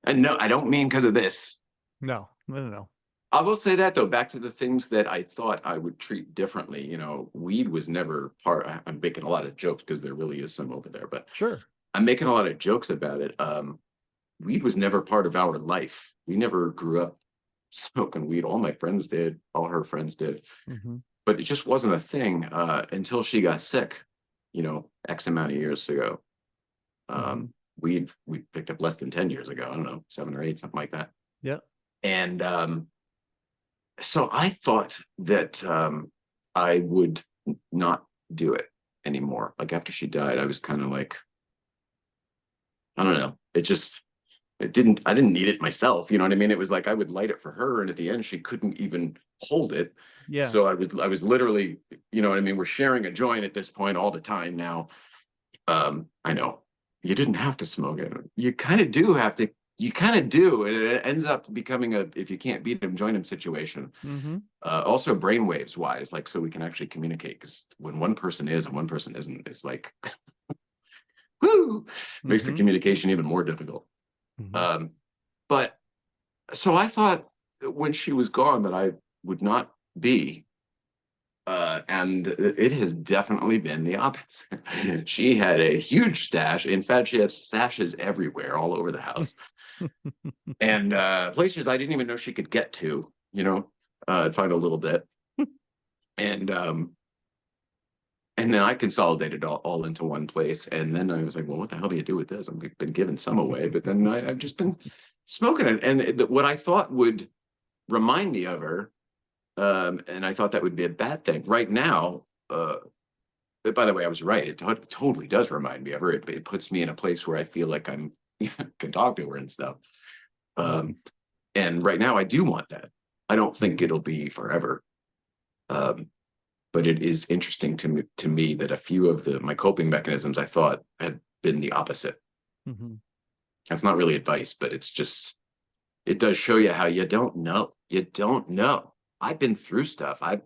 And no, I don't mean because of this. No. I will say that, though, back to the things that I thought I would treat differently. Weed was never part. I'm making a lot of jokes because there really is some over there, but Sure. I'm making a lot of jokes about it. Weed was never part of our life. We never grew up smoking weed. All my friends did. All her friends did. But it just wasn't a thing until she got sick, X amount of years ago. We picked up less than 10 years ago. I don't know, 7 or 8, something like that. Yeah. And so I thought that I would not do it anymore. Like after she died, I was kind of like, I don't know. I didn't need it myself. You know what I mean? It was like I would light it for her, and at the end, she couldn't even hold it. Yeah. So I was literally, you know what I mean? We're sharing a joint at this point all the time now. I know. You didn't have to smoke it. You kind of do have to. You kind of do. And it ends up becoming if you can't beat them, join them situation. Also brainwaves wise, like, so we can actually communicate. Because when one person is and one person isn't, it's like, whoo, makes the communication even more difficult. But so I thought when she was gone that I would not be. And it has definitely been the opposite. She had a huge stash. In fact, she had stashes everywhere, all over the house, and places I didn't even know she could get to. I'd find a little bit, and then I consolidated all into one place. And then I was like, well, what the hell do you do with this? I've been giving some away, but then I've just been smoking it. And what I thought would remind me of her. And I thought that would be a bad thing. Right now, by the way, I was right. It totally does remind me of her. It puts me in a place where I feel like I'm can talk to her and stuff. And right now, I do want that. I don't think it'll be forever. But it is interesting to me that a few of my coping mechanisms I thought had been the opposite. That's not really advice, but it does show you how you don't know. You don't know. I've been through stuff. I've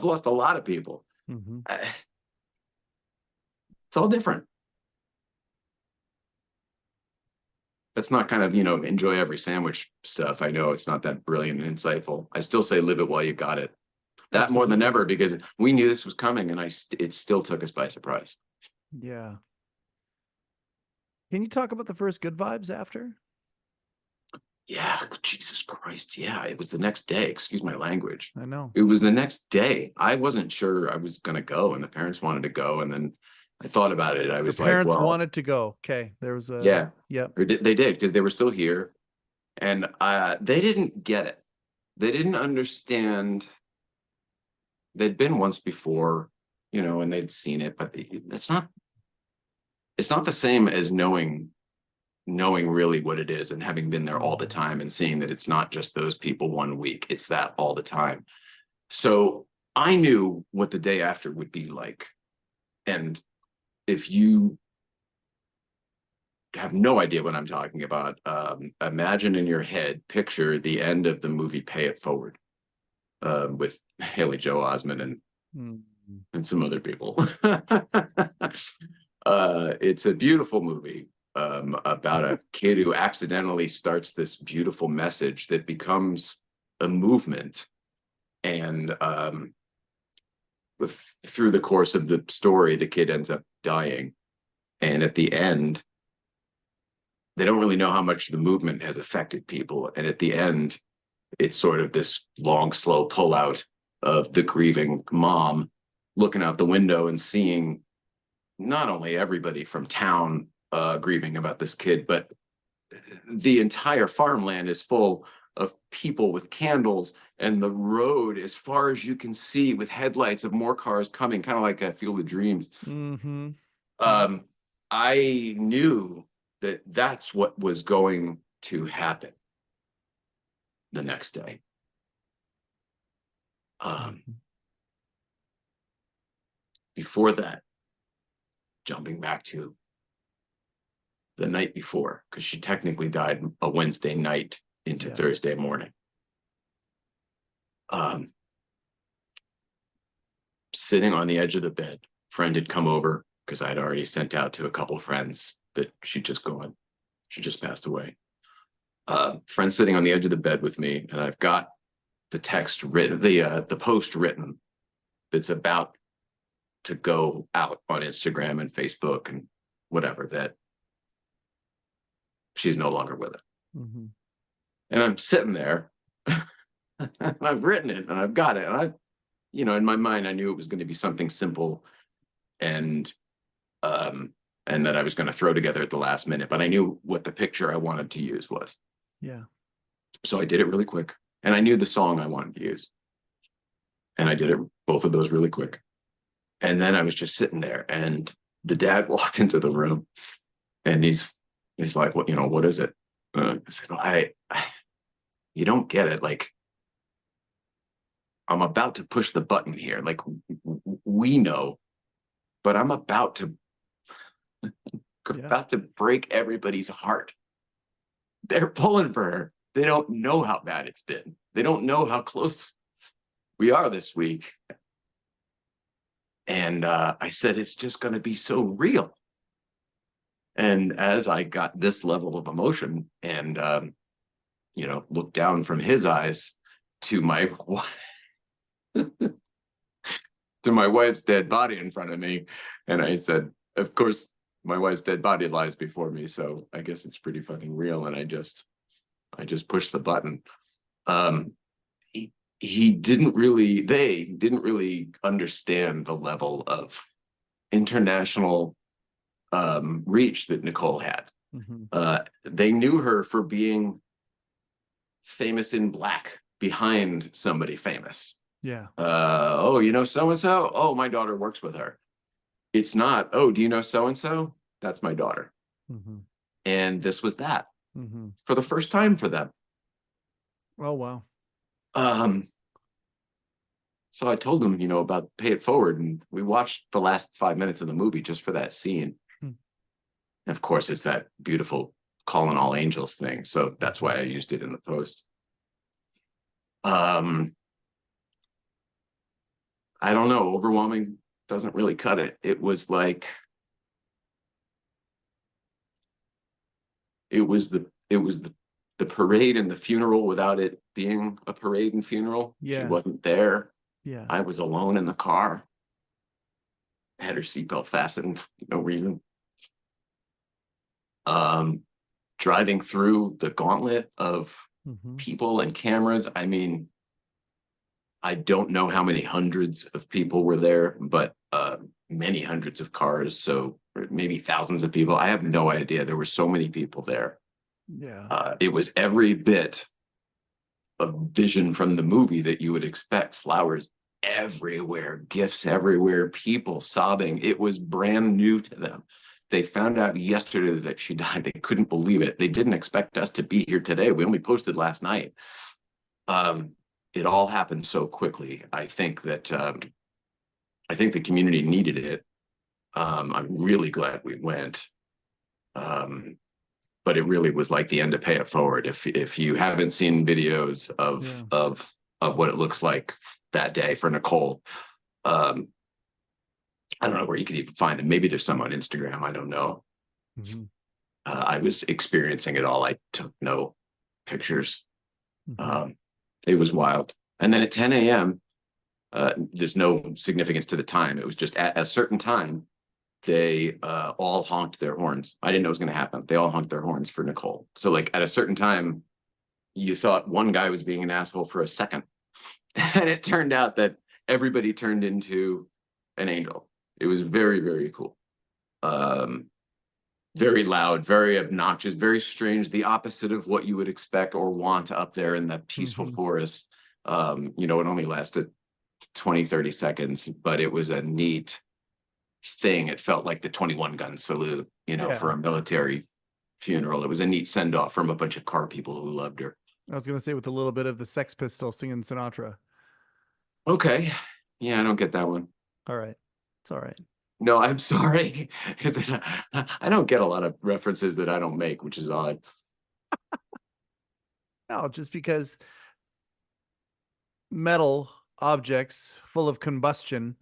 lost a lot of people. It's all different. That's not kind of, enjoy every sandwich stuff. I know it's not that brilliant and insightful. I still say live it while you got it. That Absolutely. More than ever, because we knew this was coming and it still took us by surprise. Yeah. Can you talk about the first good vibes after? Yeah, Jesus Christ. Yeah, it was the next day. Excuse my language. I know. It was the next day. I wasn't sure I was going to go, and the parents wanted to go. And then I thought about it. I was The parents like, well, wanted to go. Okay. There was a, yeah, yep. or they did because they were still here. And they didn't get it. They didn't understand. They'd been once before, and they'd seen it, but it's not the same as knowing really what it is and having been there all the time and seeing that it's not just those people 1 week, it's that all the time. So I knew what the day after would be like. And if you have no idea what I'm talking about, imagine in your head, picture the end of the movie Pay It Forward, with Haley Joel Osment and some other people. It's a beautiful movie about a kid who accidentally starts this beautiful message that becomes a movement. And through the course of the story, the kid ends up dying. And at the end, they don't really know how much the movement has affected people. And at the end, it's sort of this long, slow pullout of the grieving mom looking out the window and seeing not only everybody from town grieving about this kid, but the entire farmland is full of people with candles, and the road as far as you can see with headlights of more cars coming, kind of like a Field of Dreams. I knew that that's what was going to happen the next day. Before that, jumping back to the night before, because she technically died a Wednesday night into Thursday morning. Sitting on the edge of the bed, friend had come over because I'd already sent out to a couple of friends that she'd just gone. She just passed away. Friend sitting on the edge of the bed with me, and I've got the text written, the post written that's about to go out on Instagram and Facebook and whatever, that she's no longer with it. And I'm sitting there and I've written it and I've got it. And I, in my mind, I knew it was going to be something simple and that I was going to throw together at the last minute, but I knew what the picture I wanted to use was. Yeah. So I did it really quick, and I knew the song I wanted to use. And I did it, both of those, really quick. And then I was just sitting there, and the dad walked into the room, and he's like, what is it? I said, you don't get it. Like, I'm about to push the button here. Like, we know, but I'm about to break everybody's heart. They're pulling for her. They don't know how bad it's been. They don't know how close we are this week. And I said, it's just going to be so real. And as I got this level of emotion and, looked down from his eyes to my to my wife's dead body in front of me, and I said, of course, my wife's dead body lies before me, so I guess it's pretty fucking real. And I just pushed the button. They didn't really understand the level of international reach that Nicole had. They knew her for being famous in black behind somebody famous. Yeah. So-and-so? Oh, my daughter works with her. It's not, oh, do you know so-and-so? That's my daughter. And this was that for the first time for them. Oh, wow. So I told them, about Pay It Forward, and we watched the last 5 minutes of the movie just for that scene. And of course, it's that beautiful Calling All Angels thing. So that's why I used it in the post. I don't know. Overwhelming doesn't really cut it. It was like, it was the parade and the funeral without it being a parade and funeral. Yeah. She wasn't there. Yeah. I was alone in the car. Had her seatbelt fastened, no reason. driving through the gauntlet of Mhm. people and cameras. I mean, I don't know how many hundreds of people were there, but many hundreds of cars. So maybe thousands of people. I have no idea. There were so many people there. Yeah. It was every bit of vision from the movie that you would expect. Flowers everywhere, gifts everywhere, people sobbing. It was brand new to them. They found out yesterday that she died. They couldn't believe it. They didn't expect us to be here today. We only posted last night. It all happened so quickly. I think that the community needed it. I'm really glad we went. But it really was like the end of Pay It Forward. If you haven't seen videos of what it looks like that day for Nicole, I don't know where you could even find it. Maybe there's some on Instagram. I don't know. Mm-hmm. I was experiencing it all. I took no pictures. Mm-hmm. It was wild. And then at 10 a.m., there's no significance to the time. It was just at a certain time, they all honked their horns. I didn't know it was going to happen. They all honked their horns for Nicole. So like at a certain time, you thought one guy was being an asshole for a second. And it turned out that everybody turned into an angel. It was very, very cool. Very loud, very obnoxious, very strange, the opposite of what you would expect or want up there in that peaceful forest. It only lasted 20, 30 seconds, but it was a neat thing. It felt like the 21 gun salute, for a military funeral. It was a neat send off from a bunch of car people who loved her. I was going to say with a little bit of the Sex Pistols singing Sinatra. Okay. Yeah, I don't get that one. All right. It's all right. No, I'm sorry. I don't get a lot of references that I don't make, which is odd. No, just because metal objects full of combustion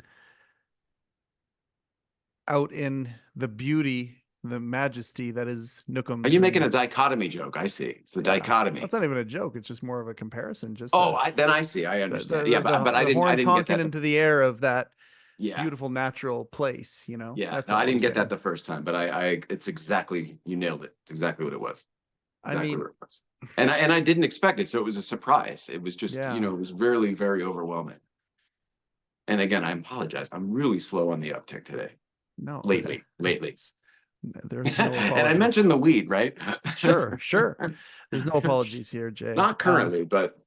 out in the beauty, the majesty that is Nookum. Are you making a dichotomy joke? I see. It's the dichotomy. That's not even a joke. It's just more of a comparison. Just then I see. I understand. But I didn't get that into the air of that beautiful natural place. Yeah, I didn't get that the first time, but it's exactly, you nailed it. It's exactly what it was. Exactly what it was. And I didn't expect it, so it was a surprise. It was just, it was very, very overwhelming. And again, I apologize. I'm really slow on the uptick today. No, lately. There's no and I mentioned the weed, right? Sure. There's no apologies here, Jay. Not currently, but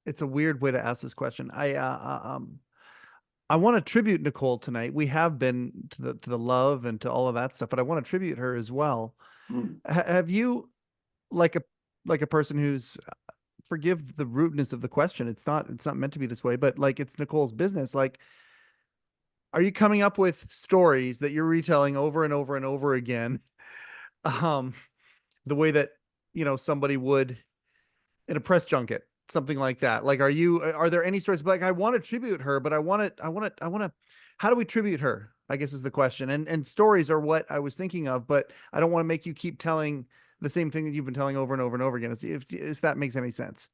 it's a weird way to ask this question. I want to tribute Nicole tonight. We have been to the love and to all of that stuff, but I want to tribute her as well. Have you, like a person who's, forgive the rudeness of the question, it's not meant to be this way, but like it's Nicole's business. Like, are you coming up with stories that you're retelling over and over and over again, the way that somebody would in a press junket? Something like that. Like, are there any stories like, I want to tribute her, but I want to, how do we tribute her? I guess is the question. And stories are what I was thinking of, but I don't want to make you keep telling the same thing that you've been telling over and over and over again. If that makes any sense.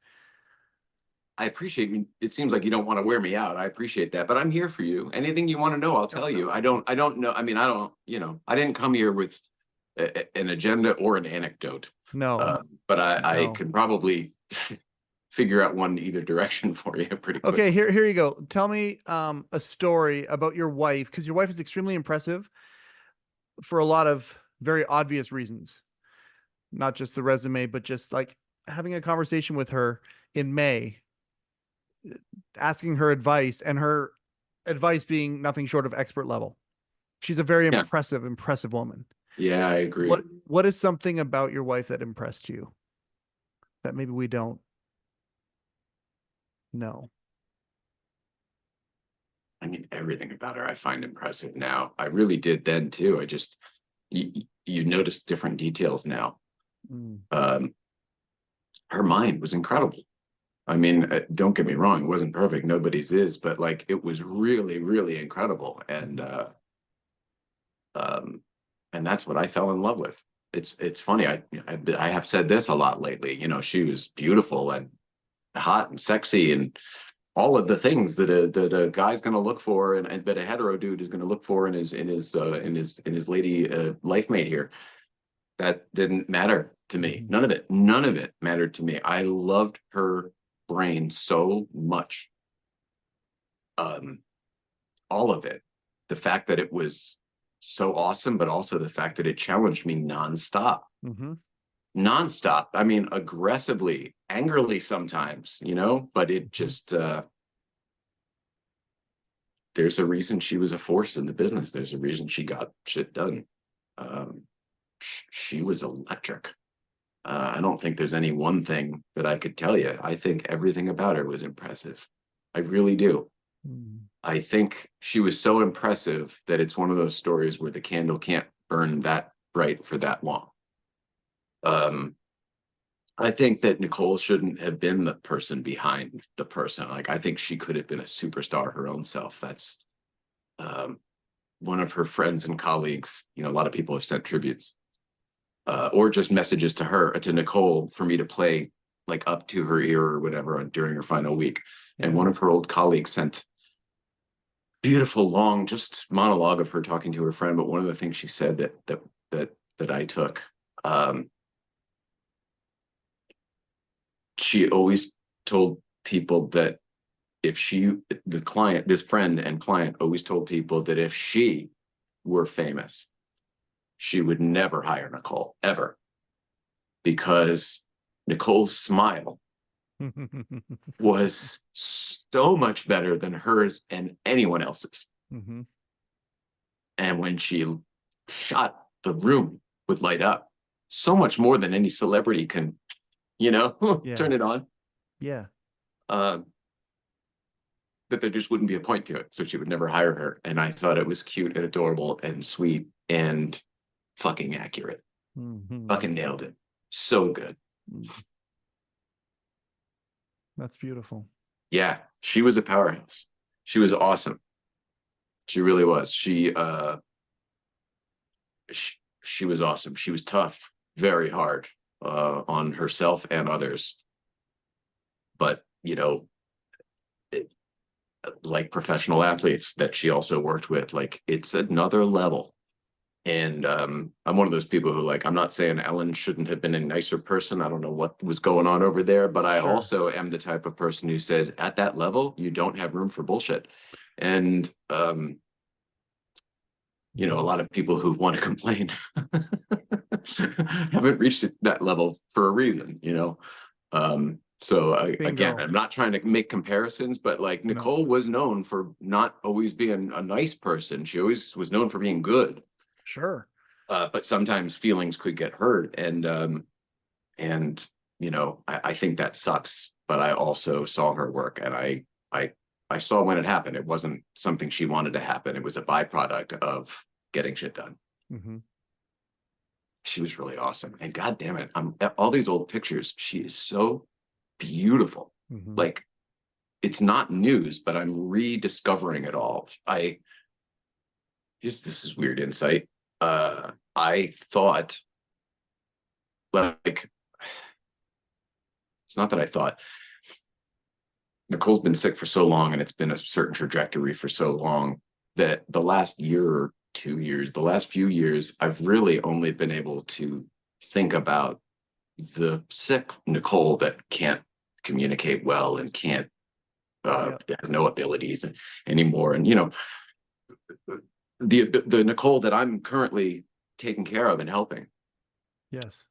I appreciate you. It seems like you don't want to wear me out. I appreciate that, but I'm here for you. Anything you want to know, I'll tell you. I don't know. I mean, I didn't come here with an agenda or an anecdote. No, but I can probably figure out one either direction for you pretty quick. Okay, here you go. Tell me a story about your wife, because your wife is extremely impressive for a lot of very obvious reasons. Not just the resume, but just like having a conversation with her in May, asking her advice, and her advice being nothing short of expert level. She's a very impressive woman. Yeah, I agree. What is something about your wife that impressed you that maybe we don't know? I mean, everything about her I find impressive now. I really did then too. I just, you notice different details now. Her mind was incredible. I mean, don't get me wrong, it wasn't perfect. Nobody's is, but like it was really, really incredible. And that's what I fell in love with. It's funny. I have said this a lot lately. She was beautiful and hot and sexy, and all of the things that a guy's going to look for, and that a hetero dude is going to look for in his lady life mate here. That didn't matter to me. None of it mattered to me. I loved her brain so much. All of it. The fact that it was so awesome, but also the fact that it challenged me nonstop. Nonstop. I mean, aggressively, angrily sometimes, but it just, there's a reason she was a force in the business. There's a reason she got shit done. She was electric. I don't think there's any one thing that I could tell you. I think everything about her was impressive. I really do. I think she was so impressive that it's one of those stories where the candle can't burn that bright for that long. I think that Nicole shouldn't have been the person behind the person. Like, I think she could have been a superstar her own self. That's one of her friends and colleagues. A lot of people have sent tributes or just messages to her, to Nicole, for me to play like up to her ear or whatever during her final week. And one of her old colleagues sent beautiful long just monologue of her talking to her friend. But one of the things she said that I took, she always told people that this friend and client always told people that if she were famous, she would never hire Nicole, ever. Because Nicole's smile was so much better than hers and anyone else's. And when she shot, the room would light up so much more than any celebrity can, turn it on. That there just wouldn't be a point to it. So she would never hire her. And I thought it was cute and adorable and sweet and fucking accurate. Fucking nailed it. So good. That's beautiful. Yeah, she was a powerhouse. She was awesome. She really was. She was awesome. She was tough, very hard on herself and others. But, like professional athletes that she also worked with, like, it's another level. And I'm one of those people who, like, I'm not saying Ellen shouldn't have been a nicer person. I don't know what was going on over there, but I also am the type of person who says at that level, you don't have room for bullshit. And, a lot of people who want to complain haven't reached that level for a reason, So again, I'm not trying to make comparisons, but like Nicole was known for not always being a nice person. She always was known for being good. Sure. But sometimes feelings could get hurt. And I think that sucks, but I also saw her work, and I saw when it happened. It wasn't something she wanted to happen. It was a byproduct of getting shit done. She was really awesome. And God damn it, all these old pictures, she is so beautiful. Like, it's not news, but I'm rediscovering it all. This is weird insight. I thought, like, it's not that I thought. Nicole's been sick for so long, and it's been a certain trajectory for so long, that the last year or 2 years, the last few years, I've really only been able to think about the sick Nicole that can't communicate well and can't has no abilities anymore. And the Nicole that I'm currently taking care of and helping. Yes.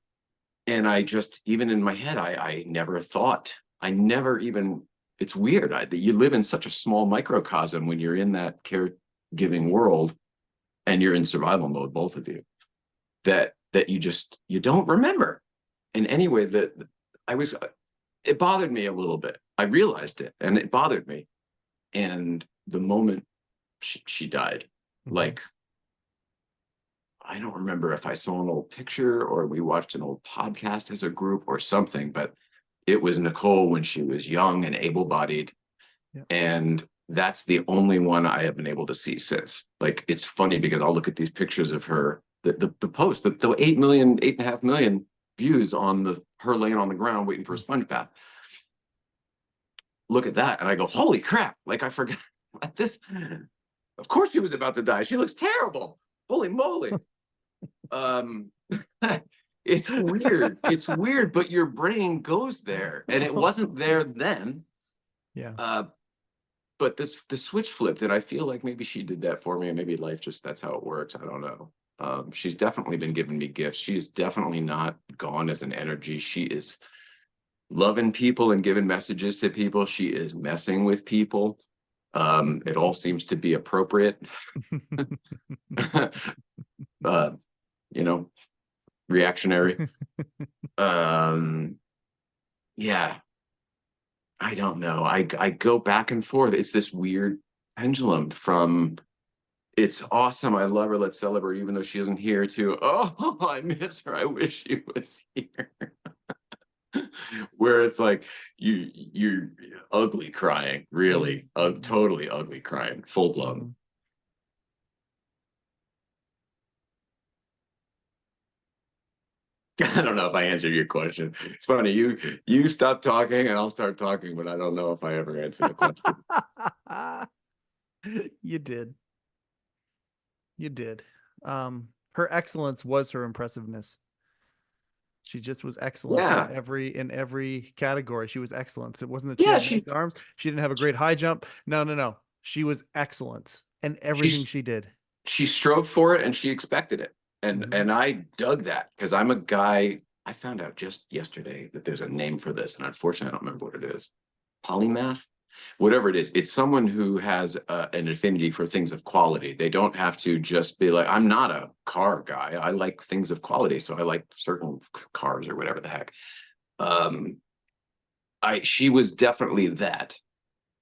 And I just, even in my head, I never thought, it's weird. You live in such a small microcosm when you're in that caregiving world, and you're in survival mode, both of you, that you don't remember. And anyway, it bothered me a little bit. I realized it, and it bothered me. And the moment she died, like, I don't remember if I saw an old picture or we watched an old podcast as a group or something, but it was Nicole when she was young and able-bodied. Yeah. And that's the only one I have been able to see since. Like, it's funny because I'll look at these pictures of her, the post, the 8.5 million views on her laying on the ground waiting for a sponge bath. look at that and I go, holy crap, like I forgot this. Of course she was about to die. She looks terrible. Holy moly. It's weird. It's weird, but your brain goes there, and it wasn't there then. Yeah. But the switch flipped, and I feel like maybe she did that for me, and maybe life just, that's how it works. I don't know. She's definitely been giving me gifts. She is definitely not gone as an energy. She is loving people and giving messages to people. She is messing with people. It all seems to be appropriate. You know, reactionary. Yeah, I don't know. I go back and forth. It's this weird pendulum from it's awesome, I love her, let's celebrate, even though she isn't here, to oh, I miss her, I wish she was here. Where it's like you're ugly crying, really, totally ugly crying, full blown. I don't know if I answered your question. It's funny, you stop talking and I'll start talking, but I don't know if I ever answered the question. You did. You did. Her excellence was her impressiveness. She just was excellence in every category. She was excellence. It wasn't that she had big arms. She didn't have a great high jump. No. She was excellence in everything she did. She strove for it and she expected it. And I dug that because I'm a guy. I found out just yesterday that there's a name for this, and unfortunately, I don't remember what it is. Polymath, whatever it is. It's someone who has an affinity for things of quality. They don't have to just be like, I'm not a car guy. I like things of quality, so I like certain cars or whatever the heck. She was definitely that.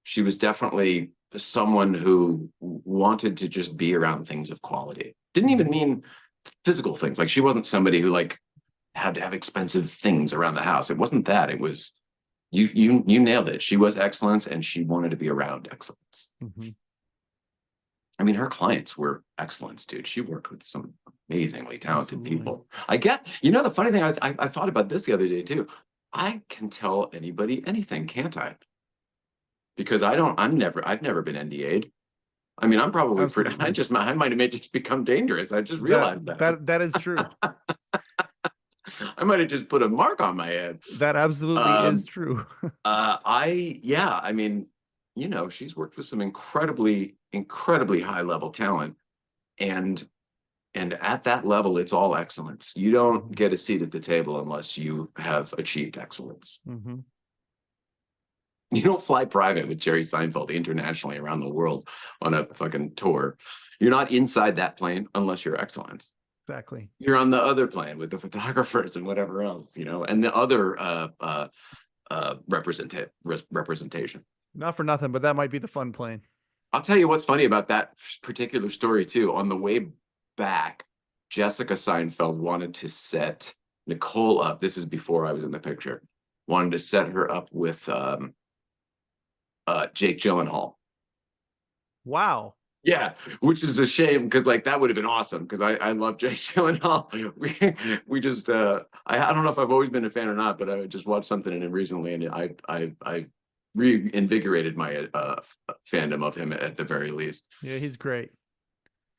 She was definitely someone who wanted to just be around things of quality. Didn't even mean physical things. Like she wasn't somebody who like had to have expensive things around the house. It wasn't that. It was you nailed it. She was excellence and she wanted to be around excellence. I mean, her clients were excellence, dude. She worked with some amazingly talented people. The funny thing, I thought about this the other day too. I can tell anybody anything, can't I? Because I've never been NDA'd. I mean, I'm probably pretty, I might have just become dangerous. I just realized that is true. I might have just put a mark on my head. That absolutely is true. I mean, she's worked with some incredibly high level talent, and at that level, it's all excellence. You don't get a seat at the table unless you have achieved excellence. You don't fly private with Jerry Seinfeld internationally around the world on a fucking tour. You're not inside that plane unless you're excellence. Exactly. You're on the other plane with the photographers and whatever else, and the other representation. Not for nothing, but that might be the fun plane. I'll tell you what's funny about that particular story too. On the way back, Jessica Seinfeld wanted to set Nicole up. This is before I was in the picture. Wanted to set her up with Jake Gyllenhaal. Wow. Yeah, which is a shame because like that would have been awesome because I love Jake Gyllenhaal. We just I don't know if I've always been a fan or not, but I just watched something in him recently and I reinvigorated my fandom of him at the very least. Yeah, he's great.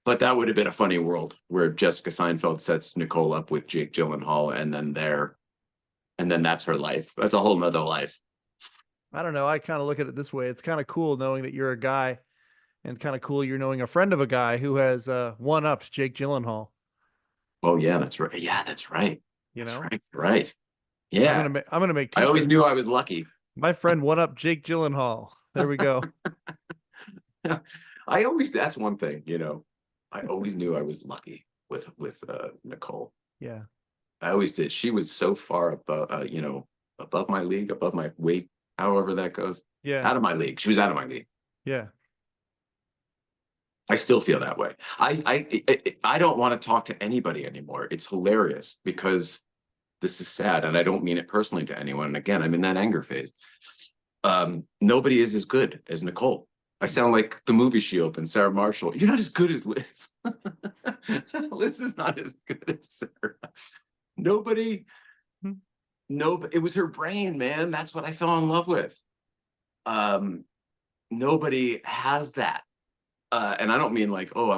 But that would have been a funny world where Jessica Seinfeld sets Nicole up with Jake Gyllenhaal and then that's her life. That's a whole nother life. I don't know. I kind of look at it this way. It's kind of cool knowing that you're a guy, and kind of cool you're knowing a friend of a guy who has one-upped Jake Gyllenhaal. Oh yeah, that's right. Yeah, that's right. Right. Yeah. I'm gonna make t-shirts. I always knew I was lucky. My friend one-upped Jake Gyllenhaal. There we go. That's one thing, I always knew I was lucky with Nicole. Yeah. I always did. She was so far above, above my league, above my weight, however that goes. Yeah. Out of my league. She was out of my league. Yeah. I still feel that way. I don't want to talk to anybody anymore. It's hilarious because this is sad, and I don't mean it personally to anyone. And again, I'm in that anger phase. Nobody is as good as Nicole. I sound like the movie she opened, Sarah Marshall. You're not as good as Liz. Liz is not as good as Sarah. Nobody. It was her brain, man. That's what I fell in love with. nobody has that. And I don't mean like, oh,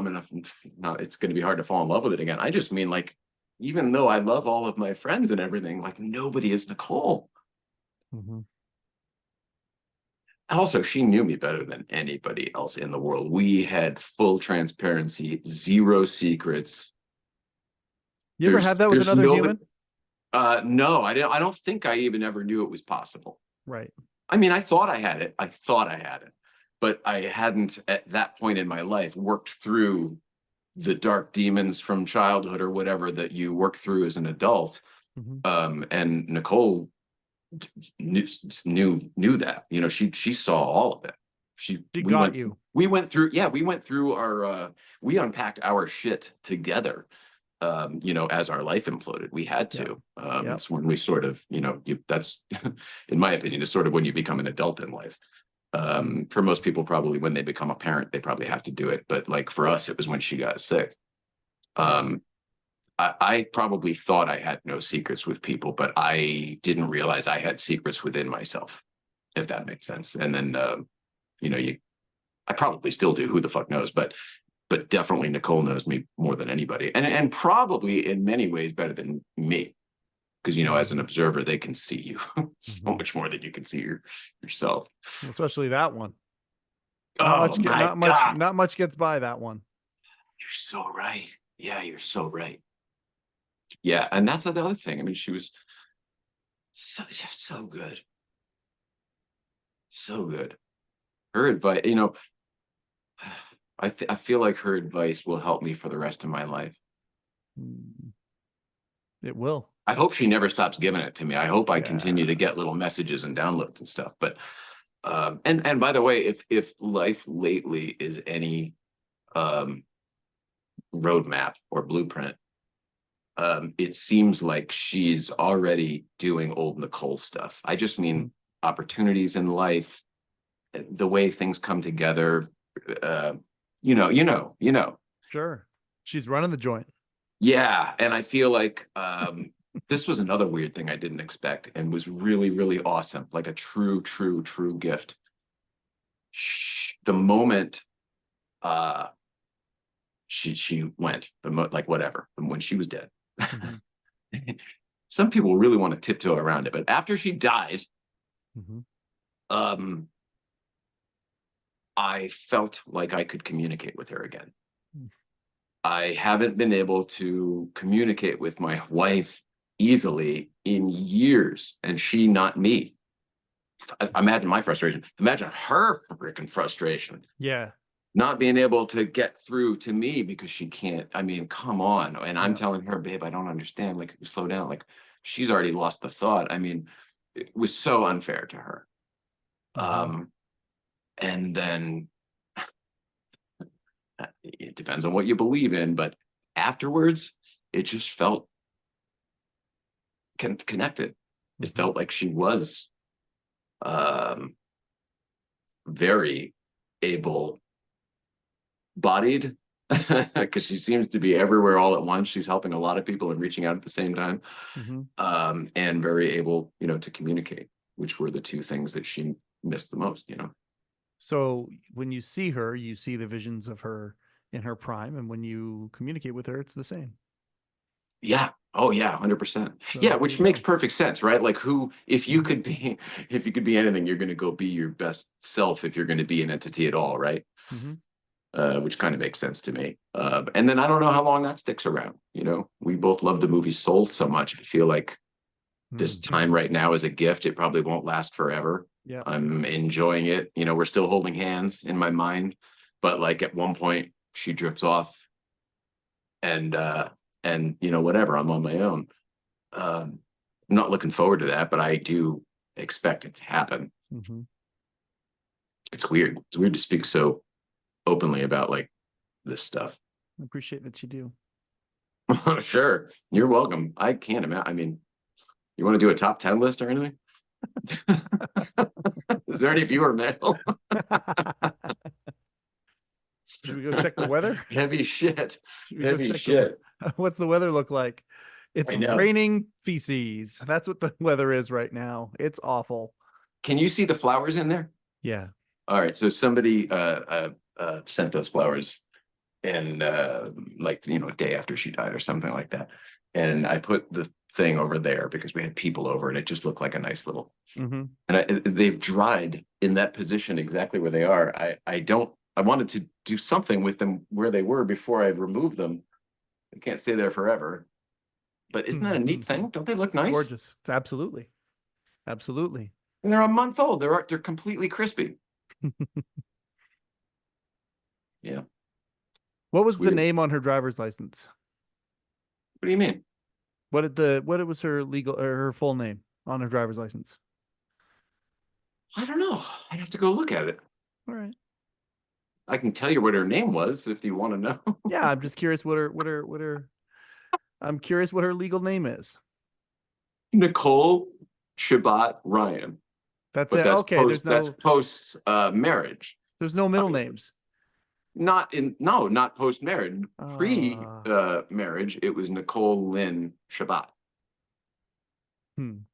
it's going to be hard to fall in love with it again. I just mean like, even though I love all of my friends and everything, like nobody is Nicole. Mm-hmm. Also, she knew me better than anybody else in the world. We had full transparency, zero secrets. You ever had that with another human? No, I don't think I even ever knew it was possible. Right. I mean, I thought I had it. But I hadn't at that point in my life worked through the dark demons from childhood or whatever that you work through as an adult. Mm-hmm. And Nicole knew that, you know, she saw all of it. We went through our we unpacked our shit together. You know, as our life imploded, we had to. It's when we sort of, you know, that's in my opinion is sort of when you become an adult in life. For most people, probably when they become a parent, they probably have to do it. But like for us, it was when she got sick. I probably thought I had no secrets with people, but I didn't realize I had secrets within myself, if that makes sense. And then, you know, I probably still do. Who the fuck knows? But definitely Nicole knows me more than anybody, and probably in many ways better than me. Because, you know, as an observer, they can see you so much more than you can see yourself. Especially that one. Not much gets by that one. You're so right. Yeah, you're so right. Yeah, and that's the other thing. I mean, she was so good. So good. Her advice, you know, I feel like her advice will help me for the rest of my life. It will. I hope she never stops giving it to me. I hope I continue to get little messages and downloads and stuff. But and by the way, if life lately is any roadmap or blueprint, it seems like she's already doing old Nicole stuff. I just mean opportunities in life, the way things come together. You know. Sure. She's running the joint. Yeah. And I feel like this was another weird thing I didn't expect and was really, really awesome. Like a true gift. The moment she went, like whatever, when she was dead. Mm-hmm. Some people really want to tiptoe around it, but after she died, I felt like I could communicate with her again. I haven't been able to communicate with my wife easily in years, and she not me. Imagine my frustration. Imagine her freaking frustration. Yeah. Not being able to get through to me because she can't. I mean, come on. And I'm telling her, babe, I don't understand. Like, slow down. Like, she's already lost the thought. I mean, it was so unfair to her. And then it depends on what you believe in, but afterwards, it just felt connected. It felt like she was very able-bodied, because she seems to be everywhere all at once. She's helping a lot of people and reaching out at the same time, and very able, you know, to communicate, which were the two things that she missed the most, you know. So when you see her, you see the visions of her in her prime, and when you communicate with her, it's the same. Yeah. Oh yeah, 100%. Yeah, which makes perfect sense, right? Like, if you could be anything, you're going to go be your best self if you're going to be an entity at all, right? Which kind of makes sense to me. And then I don't know how long that sticks around. You know, we both love the movie Soul so much. I feel like this time right now is a gift. It probably won't last forever. Yeah, I'm enjoying it. You know, we're still holding hands in my mind, but like at one point she drifts off, and you know, whatever, I'm on my own. I'm not looking forward to that, but I do expect it to happen. It's weird. It's weird to speak so openly about like this stuff. I appreciate that you do. Sure. You're welcome. I can't imagine. I mean, you want to do a top 10 list or anything? Is there any viewer mail? Should we go check the weather? Heavy shit. Heavy shit. What's the weather look like? It's raining feces. That's what the weather is right now. It's awful. Can you see the flowers in there? Yeah. All right. So somebody sent those flowers, and like, a day after she died or something like that. And I put the thing over there because we had people over, and it just looked like a nice little. Mm-hmm. And they've dried in that position exactly where they are. I wanted to do something with them where they were before I removed them. They can't stay there forever. But isn't that a neat thing? Don't they look nice? Gorgeous. It's absolutely. And they're a month old. They're completely crispy. Yeah. What was the name on her driver's license? What do you mean? What was her legal or her full name on her driver's license? I don't know. I'd have to go look at it. All right. I can tell you what her name was if you want to know. Yeah, I'm just curious I'm curious what her legal name is. Nicole Shabbat Ryan. That's But it. Okay, that's post marriage. There's no middle Obviously. names. Not post marriage. Pre marriage, it was Nicole Lynn Shabbat. And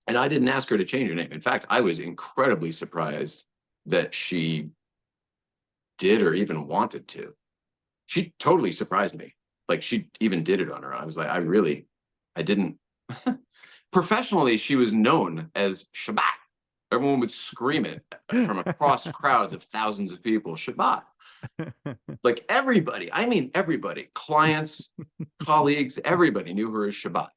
I didn't ask her to change her name. In fact, I was incredibly surprised that she did or even wanted to. She totally surprised me. Like, she even did it on her. I was like, I didn't. Professionally, she was known as Shabbat. Everyone would scream it from across crowds of thousands of people, Shabbat. Like, everybody, I mean, everybody, clients, colleagues, everybody knew her as Shabbat.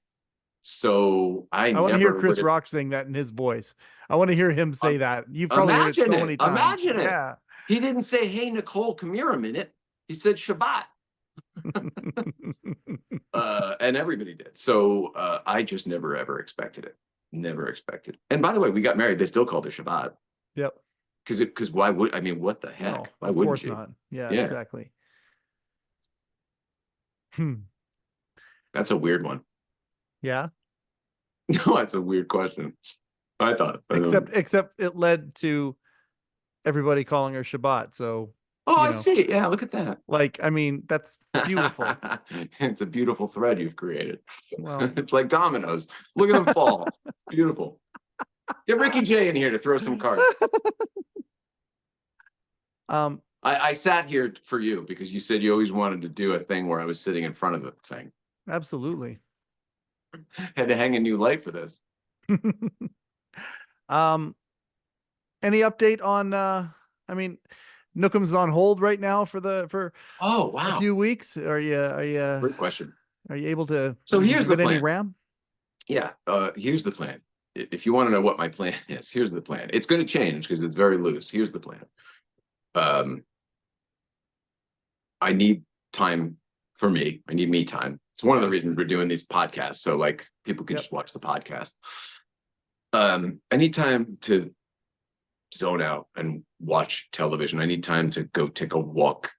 So I want to hear Chris would've- Rock sing that in his voice. I want to hear him say that. You've probably heard it so many times. Imagine it. Yeah. He didn't say, "Hey, Nicole, come here a minute." He said Shabbat. And everybody did. So I just never, ever expected it. Never expected. And by the way, we got married. They still called her Shabbat. Yep. Because why would, I mean, what the heck? No, why of wouldn't course you? not. Yeah, Yeah. exactly. That's a weird one. Yeah. No, that's a weird question. I thought. Except it led to everybody calling her Shabbat. So I see. Yeah, look at that. like, I mean, that's beautiful. It's a beautiful thread you've created. Well, It's like dominoes. Look at them fall. Beautiful. Get Ricky J in here to throw some cards. I sat here for you because you said you always wanted to do a thing where I was sitting in front of the thing. absolutely. Had to hang a new light for this. Any update on I mean, Nookham's on hold right now for Oh, a wow. few weeks. Are you Great question. are you able to So here's the give it any plan. RAM? Yeah, here's the plan. If you want to know what my plan is, here's the plan. It's going to change because it's very loose. Here's the plan. I need time for me. I need me time. It's one of the reasons we're doing these podcasts. So like people can just watch the podcast. I need time to zone out and watch television. I need time to go take a walk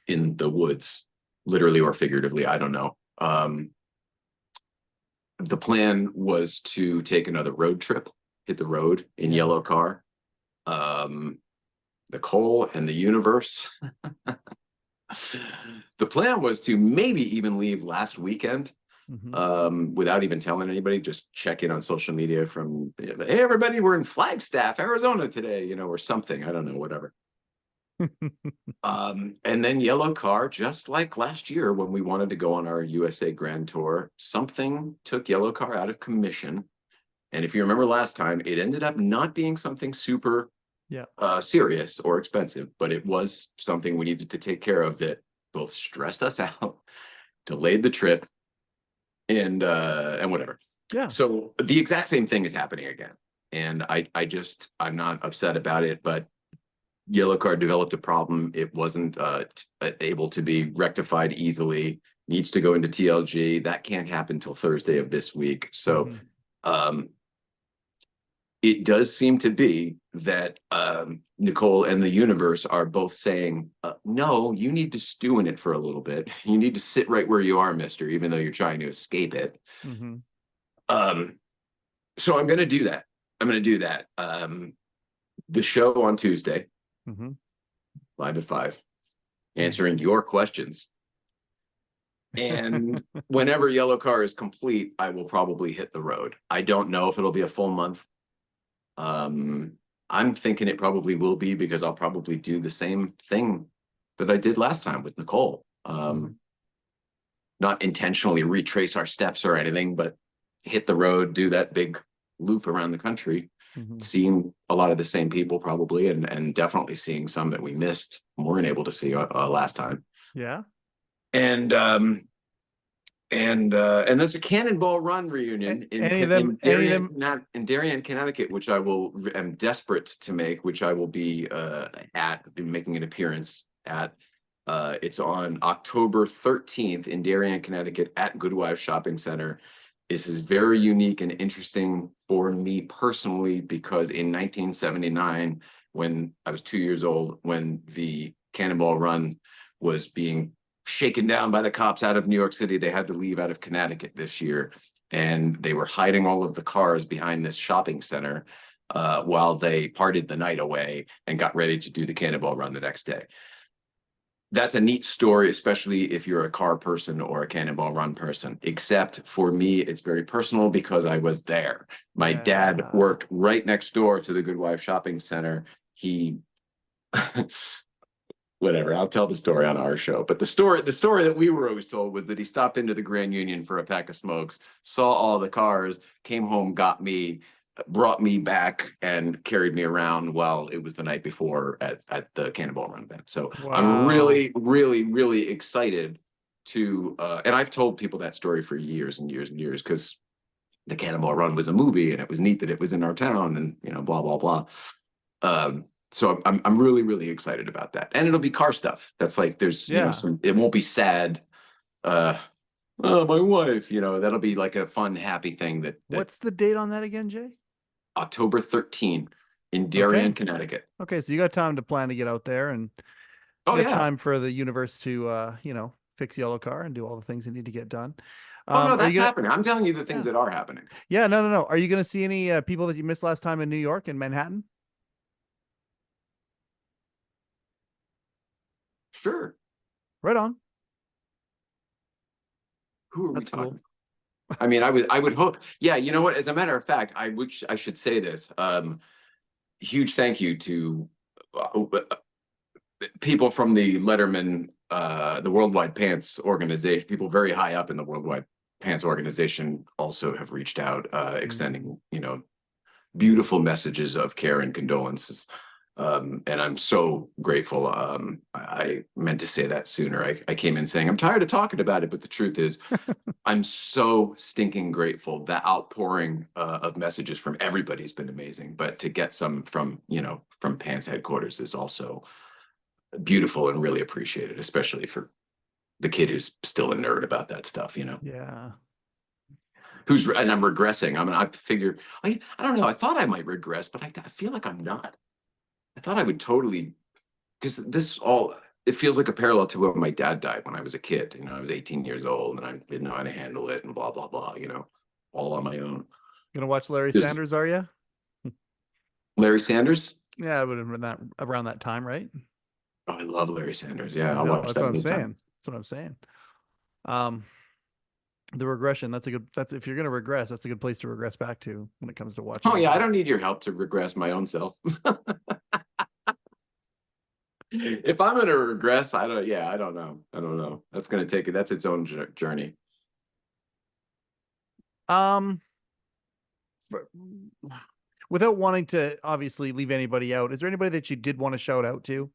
in the woods, literally or figuratively. I don't know. The plan was to take another road trip, hit the road in yellow car. Nicole and the universe. The plan was to maybe even leave last weekend without even telling anybody, just check in on social media from, hey, everybody, we're in Flagstaff, Arizona today, or something. I don't know, whatever. And then yellow car, just like last year when we wanted to go on our USA Grand Tour, something took yellow car out of commission. And if you remember last time, it ended up not being something super serious or expensive, but it was something we needed to take care of that both stressed us out, delayed the trip, and whatever. Yeah. So the exact same thing is happening again. And I'm not upset about it, but yellow card developed a problem. It wasn't able to be rectified easily, needs to go into TLG. That can't happen till Thursday of this week. So it does seem to be that Nicole and the universe are both saying, no, you need to stew in it for a little bit. You need to sit right where you are, mister, even though you're trying to escape it. So I'm going to do that. The show on Tuesday, live at 5, answering your questions. And whenever yellow car is complete, I will probably hit the road. I don't know if it'll be a full month. I'm thinking it probably will be, because I'll probably do the same thing that I did last time with Nicole. Not intentionally retrace our steps or anything, but hit the road, do that big loop around the country, seeing a lot of the same people probably, and definitely seeing some that we missed and weren't able to see last time. Yeah. And there's a Cannonball Run reunion in Darien, Connecticut, which am desperate to make, which I will be making an appearance at. It's on October 13th in Darien, Connecticut at Goodwife Shopping Center. This is very unique and interesting for me personally, because in 1979, when I was 2 years old, when the Cannonball Run was being shaken down by the cops out of New York City, they had to leave out of Connecticut this year, and they were hiding all of the cars behind this shopping center while they partied the night away and got ready to do the Cannonball Run the next day. That's a neat story, especially if you're a car person or a Cannonball Run person. Except for me, it's very personal because I was there. My dad worked right next door to the Goodwife Shopping Center. He whatever, I'll tell the story on our show. But the story that we were always told was that he stopped into the Grand Union for a pack of smokes, saw all the cars, came home, got me, brought me back, and carried me around while it was the night before at the Cannonball Run event. So I'm really, really, really excited to, and I've told people that story for years and years and years, because the Cannonball Run was a movie and it was neat that it was in our town, and, you know, blah, blah, blah. So I'm really, really excited about that. And it'll be car stuff. That's like, there's, you know, it won't be sad. Oh, my wife, you know, that'll be like a fun, happy thing that What's the date on that again, Jay? October 13 in Darien, Connecticut. Okay, so you got time to plan to get out there, and you got time for the universe to, you know, fix yellow car and do all the things that need to get done. Oh, no, that's happening. I'm telling you the things that are happening. Yeah, no. Are you going to see any people that you missed last time in New York and Manhattan? Sure. Right on. Who are we talking? Cool. I mean, I would hope. Yeah, you know what? As a matter of fact, I should say this. Huge thank you to people from the Letterman, the Worldwide Pants organization. People very high up in the Worldwide Pants organization also have reached out, extending, you know, beautiful messages of care and condolences. And I'm so grateful. I meant to say that sooner. I came in saying I'm tired of talking about it, but the truth is, I'm so stinking grateful. The outpouring of messages from everybody has been amazing. But to get some from, you know, from Pants headquarters is also beautiful and really appreciated, especially for the kid who's still a nerd about that stuff, you know. Yeah. And I'm regressing. I mean, I figure, I don't know. I thought I might regress, but I feel like I'm not. I thought I would totally, because it feels like a parallel to when my dad died when I was a kid. You know, I was 18 years old and I didn't know how to handle it and blah, blah, blah, you know, all on my own. Gonna watch Larry Sanders, are you? Larry Sanders? Yeah, it would have been around that time, right? Oh, I love Larry Sanders. Yeah, I'll watch that. That's what I'm saying. That's what I'm saying. The regression, that's if you're gonna regress, that's a good place to regress back to when it comes to watching. Oh yeah, I don't need your help to regress my own self. If I'm gonna regress, I don't know. That's its own journey. Without wanting to obviously leave anybody out, is there anybody that you did want to shout out to?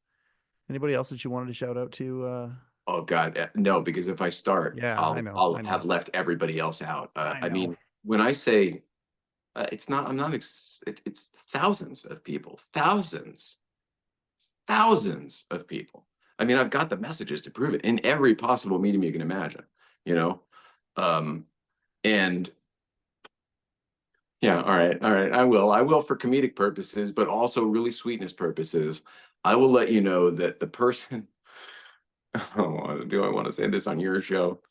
Anybody else that you wanted to shout out to? Oh God, no, because if I start, I know. I'll have left everybody else out. I mean, when I say it's thousands of people, thousands of people. I mean, I've got the messages to prove it in every possible medium you can imagine, you know? And yeah, all right. I will for comedic purposes, but also really sweetness purposes. I will let you know that the person, oh, do I want to say this on your show?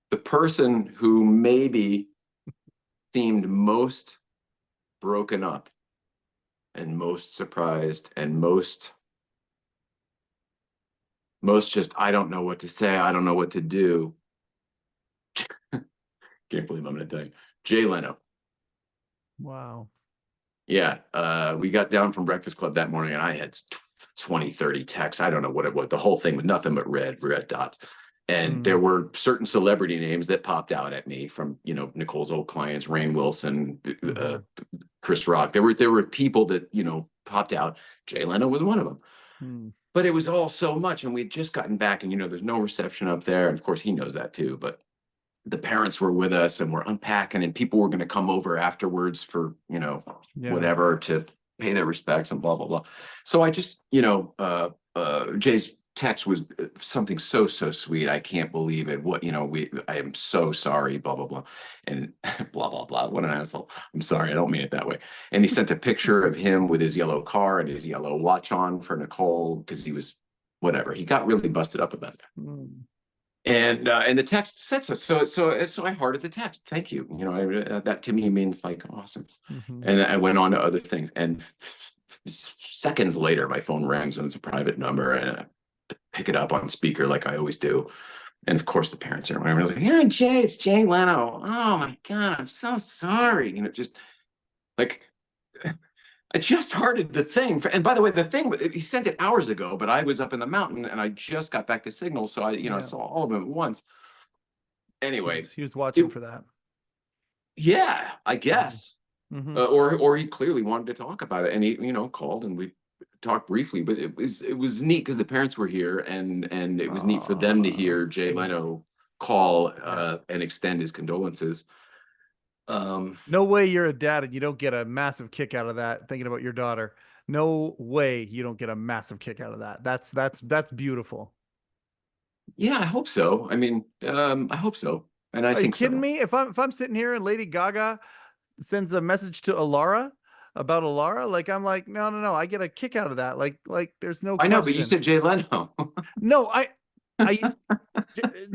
The person who maybe seemed most broken up and most surprised and most just, I don't know what to say, I don't know what to do. Can't believe I'm going to tell you. Jay Leno. Wow. Yeah. We got down from Breakfast Club that morning and I had 20, 30 texts. I don't know what it was. The whole thing was nothing but red dots. And there were certain celebrity names that popped out at me from, Nicole's old clients, Rainn Wilson, Chris Rock. There were people that, popped out. Jay Leno was one of them. But it was all so much. And we'd just gotten back and, there's no reception up there. And of course he knows that too, but the parents were with us and we're unpacking and people were going to come over afterwards for, whatever to pay their respects and blah, blah, blah. So I just, Jay's text was something so sweet. I can't believe it. I am so sorry, blah, blah, blah. And blah, blah, blah. What an asshole. I'm sorry. I don't mean it that way. And he sent a picture of him with his yellow car and his yellow watch on for Nicole because he was whatever. He got really busted up about that. And the text said so I hearted the text. Thank you. That to me means like awesome. And I went on to other things. And seconds later, my phone rings and it's a private number, and I pick it up on speaker like I always do. And of course, the parents are like, "Yeah, Jay, it's Jay Leno. Oh my God, I'm so sorry." Just like. I just hearted the thing. And by the way, the thing, he sent it hours ago, but I was up in the mountain and I just got back to Signal. So I saw all of them at once. Anyway. He was watching for that. Yeah, I guess. Or he clearly wanted to talk about it. And he, called and we talked briefly, but it was neat because the parents were here and it was neat for them to hear Jay Leno call and extend his condolences. No way you're a dad and you don't get a massive kick out of that thinking about your daughter. No way you don't get a massive kick out of that. That's beautiful. Yeah, I hope so. I mean, I hope so. And I think, are you kidding me? If I'm sitting here and Lady Gaga sends a message to Alara about Alara, like I'm like, no, I get a kick out of that. Like there's no question. I know, but you said Jay Leno. No,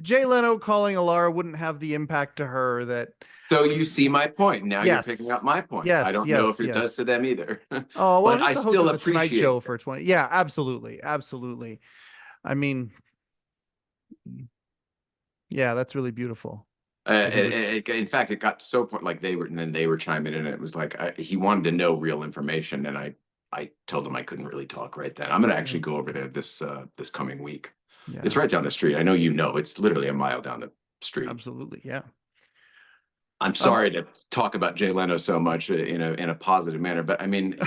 Jay Leno calling Alara wouldn't have the impact to her that. So you see my point. Now you're picking up my point. Yes, I don't know if it does to them either. Oh, well, but I still appreciate Tonight Show for 20. Yeah, absolutely. I mean, yeah, that's really beautiful. In fact, it got to so point like they were chiming in and it was like he wanted to know real information and I told him I couldn't really talk right then. I'm going to actually go over there this coming week. Yeah. It's right down the street. I know it's literally a mile down the street. Absolutely, yeah. I'm sorry to talk about Jay Leno so much in a positive manner, but I mean,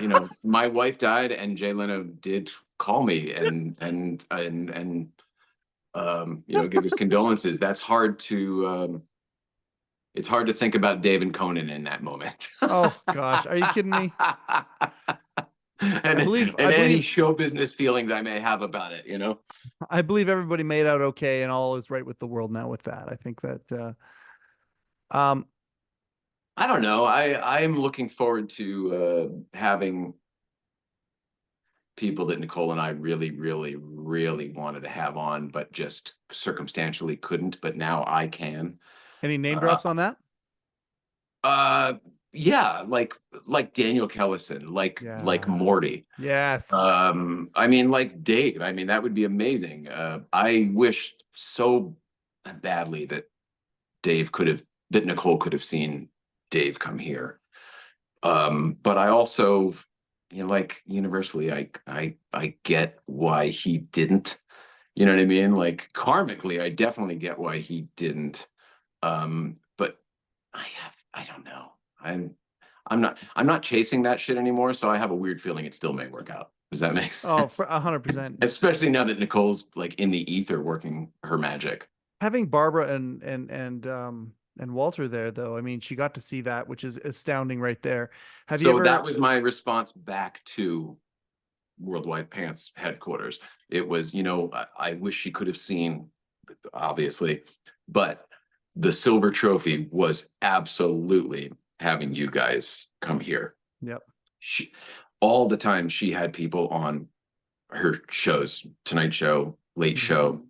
my wife died and Jay Leno did call me and give his condolences. That's hard to it's hard to think about Dave and Conan in that moment. Oh gosh, are you kidding me? And I believe any show business feelings I may have about it, I believe everybody made out okay and all is right with the world now with that. I think that I don't know. I'm looking forward to having people that Nicole and I really, really, really wanted to have on, but just circumstantially couldn't. But now I can. Any name drops on that? Yeah, like Daniel Kellison, like Morty. Yes. I mean, like Dave. I mean, that would be amazing. I wish so badly that Nicole could have seen Dave come here. But I also, universally, I get why he didn't. You know what I mean? Like karmically, I definitely get why he didn't. But I don't know. I'm not chasing that shit anymore. So I have a weird feeling it still may work out. Does that make sense? Oh, for 100%. Especially now that Nicole's like in the ether working her magic. Having Barbara and Walter there, though, I mean, she got to see that, which is astounding right there. That was my response back to Worldwide Pants headquarters. It was, I wish she could have seen, obviously, but the silver trophy was absolutely having you guys come here. Yep. All the time she had people on her shows, Tonight Show, Late Show.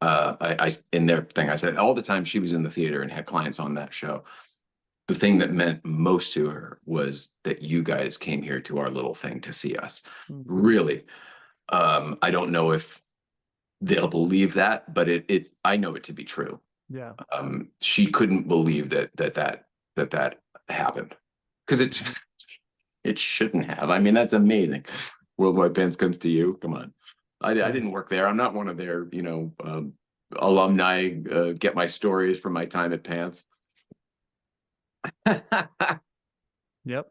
I in their thing, I said all the time she was in the theater and had clients on that show. The thing that meant most to her was that you guys came here to our little thing to see us. Really. I don't know if they'll believe that, but I know it to be true. Yeah. She couldn't believe that happened because It shouldn't have. I mean, that's amazing. Worldwide Pants comes to you. Come on. I didn't work there. I'm not one of their, alumni, get my stories from my time at Pants. Yep.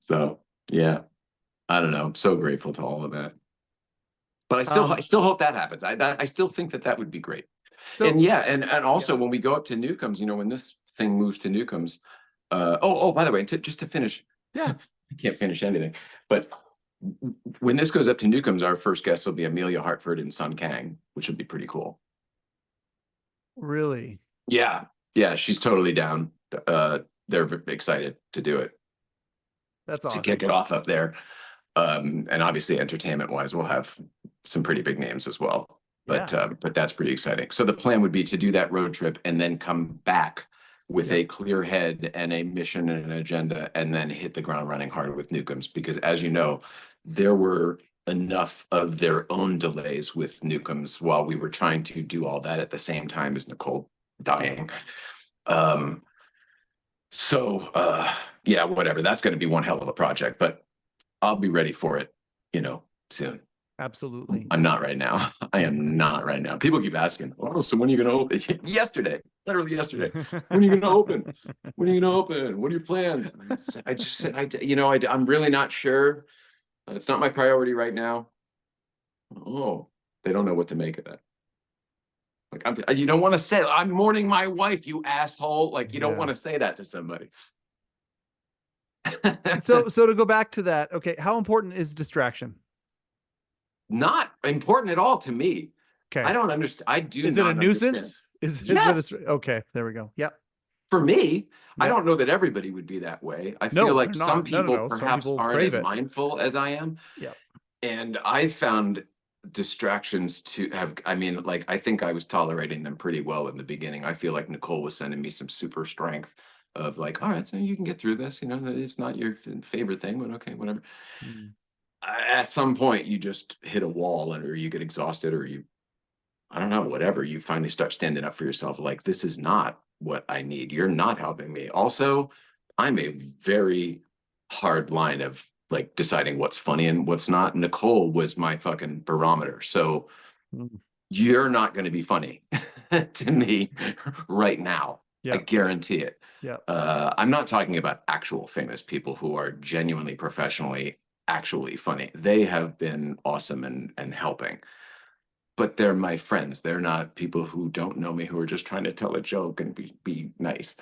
So, yeah, I don't know. I'm so grateful to all of that. But Um, I still hope that happens. I still think that would be great. So And yeah, and also when we go up to Newcombs, when this thing moves to Newcombs, by the way, just to finish, yeah, I can't finish anything, but when this goes up to Newcombs, our first guest will be Amelia Hartford and Sun Kang, which would be pretty cool. really. Yeah, she's totally down. They're excited to do it. That's awesome. To kick it off up there. And obviously entertainment wise, we'll have some pretty big names as well. But that's pretty exciting. So the plan would be to do that road trip and then come back with a clear head and a mission and an agenda, and then hit the ground running hard with Newcombs. Because as you know, there were enough of their own delays with Newcombs while we were trying to do all that at the same time as Nicole dying. Yeah, whatever. That's going to be one hell of a project, but I'll be ready for it, soon. Absolutely. I'm not right now. I am not right now. People keep asking, oh, so when are you going to open? Yesterday, literally yesterday. When are you going to open? When are you going to open? What are your plans? I just said, I'm really not sure. It's not my priority right now. Oh, they don't know what to make of that. Like, you don't want to say, I'm mourning my wife, you asshole. Like, you don't want to say that to somebody. So to go back to that, okay, how important is distraction? Not important at all to me. Okay. I don't understand. I do. Is it a nuisance? Yes. Okay, there we go. Yep. For me, I don't know that everybody would be that way. I feel like some people perhaps aren't as mindful as I am. Yeah. And I found distractions to have, I think I was tolerating them pretty well in the beginning. I feel like Nicole was sending me some super strength of like, all right, so you can get through this, it's not your favorite thing, but okay, whatever. At some point you just hit a wall, or you get exhausted, or I don't know, whatever, you finally start standing up for yourself. Like, this is not what I need. You're not helping me. Also, I'm a very hard line of like deciding what's funny and what's not. Nicole was my fucking barometer. So you're not going to be funny to me right now. I guarantee it. I'm not talking about actual famous people who are genuinely professionally actually funny. They have been awesome and helping, but they're my friends. They're not people who don't know me, who are just trying to tell a joke and be nice.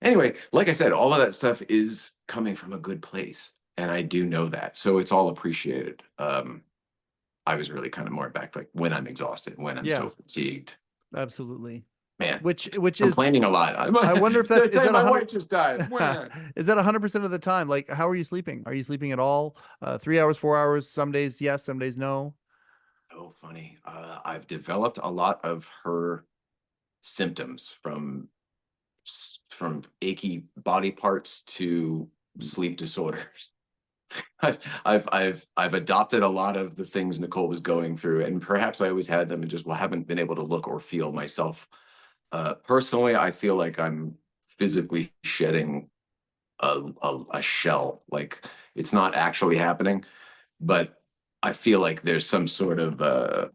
Anyway, like I said, all of that stuff is coming from a good place, and I do know that, so it's all appreciated. I was really kind of more back like when I'm exhausted, when I'm so fatigued. Absolutely. Man, which is complaining a lot. I wonder if that's, my wife just died. Is that 100% of the time? Like, how are you sleeping? Are you sleeping at all? 3 hours, 4 hours, some days yes, some days no? Oh, funny. I've developed a lot of her symptoms from achy body parts to sleep disorders. I've adopted a lot of the things Nicole was going through, and perhaps I always had them and just haven't been able to look or feel myself. Personally, I feel like I'm physically shedding a shell. Like, it's not actually happening, but I feel like there's some sort of our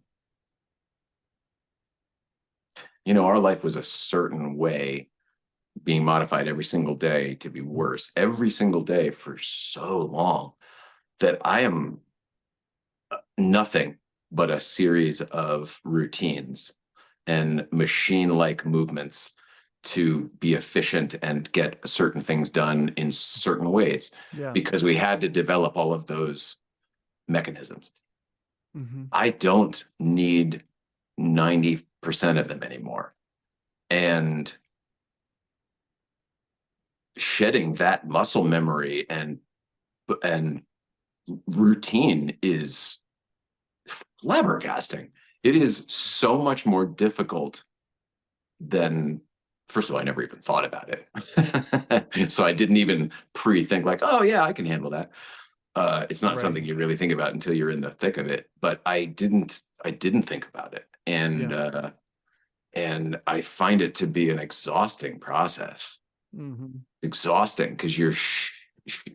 life was a certain way, being modified every single day to be worse every single day for so long, that I am nothing but a series of routines and machine-like movements to be efficient and get certain things done in certain ways, because we had to develop all of those mechanisms. I don't need 90% of them anymore. And shedding that muscle memory and routine is flabbergasting. It is so much more difficult than, first of all, I never even thought about it. So I didn't even pre-think like, oh yeah, I can handle that. It's not something you really think about until you're in the thick of it, but I didn't think about it. And I find it to be an exhausting process. exhausting because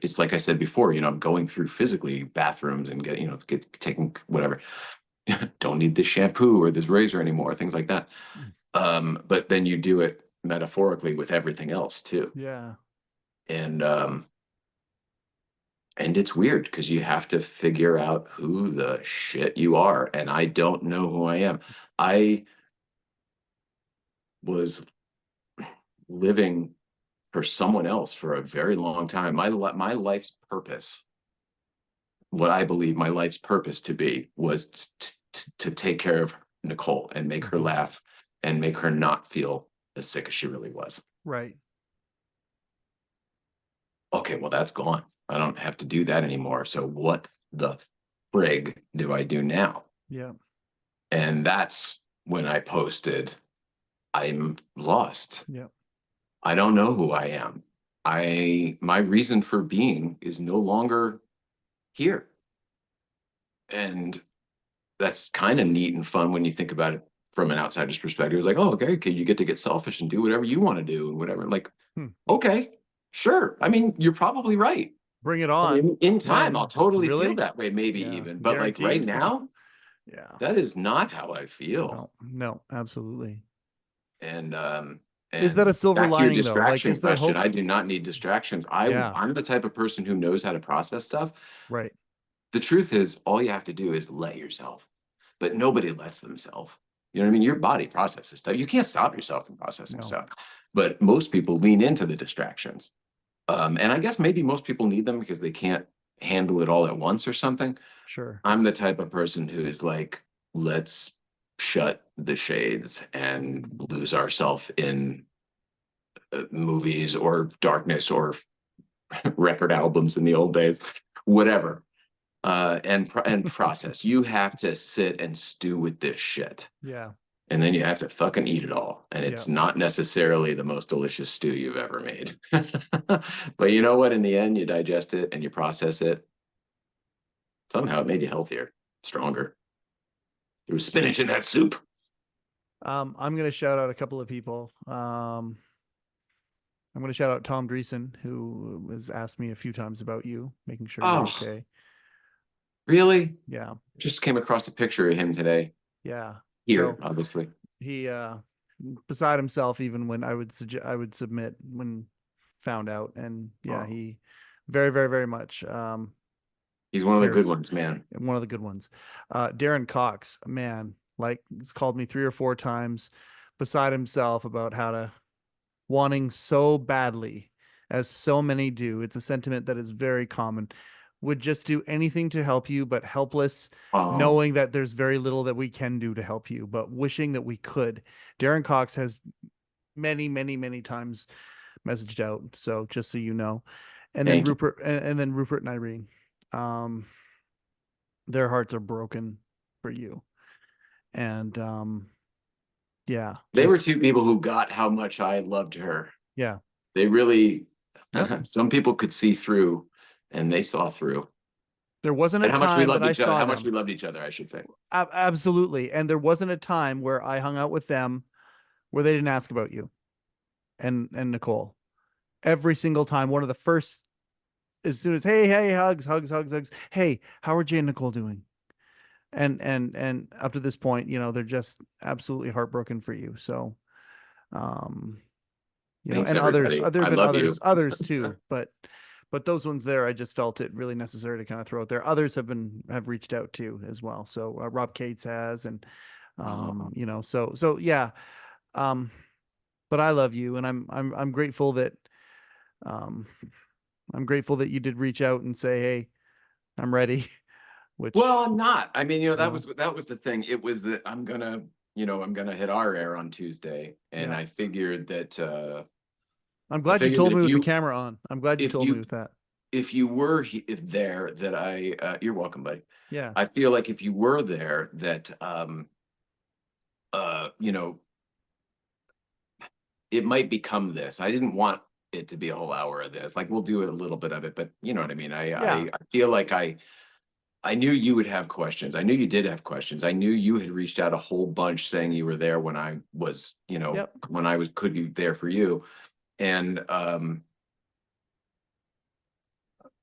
it's like I said before, I'm going through physically bathrooms and taking whatever. Don't need this shampoo or this razor anymore, things like that. But then you do it metaphorically with everything else too. Yeah. And it's weird because you have to figure out who the shit you are. And I don't know who I am. I was living for someone else for a very long time. My life's purpose, what I believe my life's purpose to be, was to take care of Nicole and make her laugh and make her not feel as sick as she really was. Right. Okay, well, that's gone. I don't have to do that anymore. So what the frig do I do now? Yeah. And that's when I posted, I'm lost. Yeah. I don't know who I am. My reason for being is no longer here. And that's kind of neat and fun when you think about it from an outsider's perspective. It's like, oh, okay, you get to get selfish and do whatever you want to do and whatever. Like, okay, sure. I mean, you're probably right. Bring it on. I mean, in time, Man, I'll totally really? feel that way, maybe even. But Guaranteed. like right now, yeah, that is not how I feel. No, absolutely. And is that a silver back to your lining though? Like, distraction is there question, hope? I do not need distractions. I'm the type of person who knows how to process stuff. Right. The truth is, all you have to do is let yourself. But nobody lets themselves. You know what I mean? Your body processes stuff. You can't stop yourself from processing stuff. But most people lean into the distractions. And I guess maybe most people need them because they can't handle it all at once or something. Sure. I'm the type of person who is like, let's shut the shades and lose ourselves in movies or darkness or record albums in the old days, whatever. And process. You have to sit and stew with this shit. Yeah. And then you have to fucking eat it all. And it's not necessarily the most delicious stew you've ever made. But you know what? In the end, you digest it and you process it. Somehow it made you healthier, stronger. There was spinach in that soup. I'm going to shout out a couple of people. I'm going to shout out Tom Dreesen, who has asked me a few times about you, making sure you're okay. Really? Yeah. Just came across a picture of him today. Yeah. Here, obviously. He beside himself even when I would submit when found out, and he very, very, very much he's one of the good ones, man. One of the good ones. Darren Cox, man, like he's called me 3 or 4 times beside himself about how to wanting so badly, as so many do. It's a sentiment that is very common. Would just do anything to help you, but helpless, knowing that there's very little that we can do to help you, but wishing that we could. Darren Cox has many, many, many times messaged out. So just so you know, and then Rupert and Irene, their hearts are broken for you. And they were 2 people who got how much I loved her. Yeah. They really, some people could see through. And they saw through. There wasn't a time that I saw them. How much we loved each other, I should say. Absolutely. And there wasn't a time where I hung out with them where they didn't ask about you and Nicole. Every single time, one of the first, as soon as, hey, hugs. Hey, how are Jay and Nicole doing? And up to this point, they're just absolutely heartbroken for you. So, Thanks, and everybody. there have been others too, but those ones there, I just felt it really necessary to kind of throw out there. Others have reached out too as well. So Rob Cates has, and so yeah. But I love you, and I'm grateful that you did reach out and say, hey, I'm ready. Well, I'm not. I mean, that was the thing. It was that I'm gonna hit our air on Tuesday, and I figured that. I'm glad you told me with the camera on. I'm glad you told me with that. If you were there, that you're welcome, buddy. Yeah. I feel like if you were there, that it might become this. I didn't want it to be a whole hour of this. Like, we'll do a little bit of it, but you know what I mean. I feel like I knew you would have questions. I knew you did have questions. I knew you had reached out a whole bunch saying you were there when I was, when I could be there for you. And I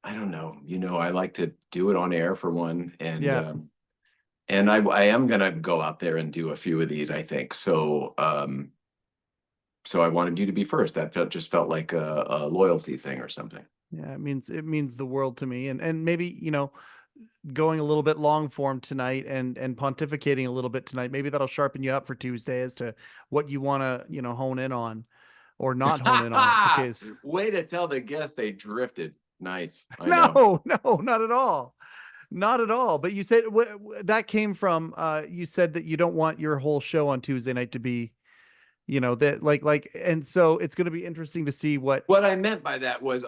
don't know, I like to do it on air for one, and Yeah. I am gonna go out there and do a few of these, I think. So so I wanted you to be first. That just felt like a loyalty thing or something. Yeah, it means the world to me. And maybe, going a little bit long form tonight and pontificating a little bit tonight, maybe that'll sharpen you up for Tuesday as to what you want to, hone in on or not hone in on, because Way to tell the guests they drifted. Nice. I know. no, not at all. Not at all. But you said that came from, you said that you don't want your whole show on Tuesday night to be, that and so it's going to be interesting to see what I meant by that was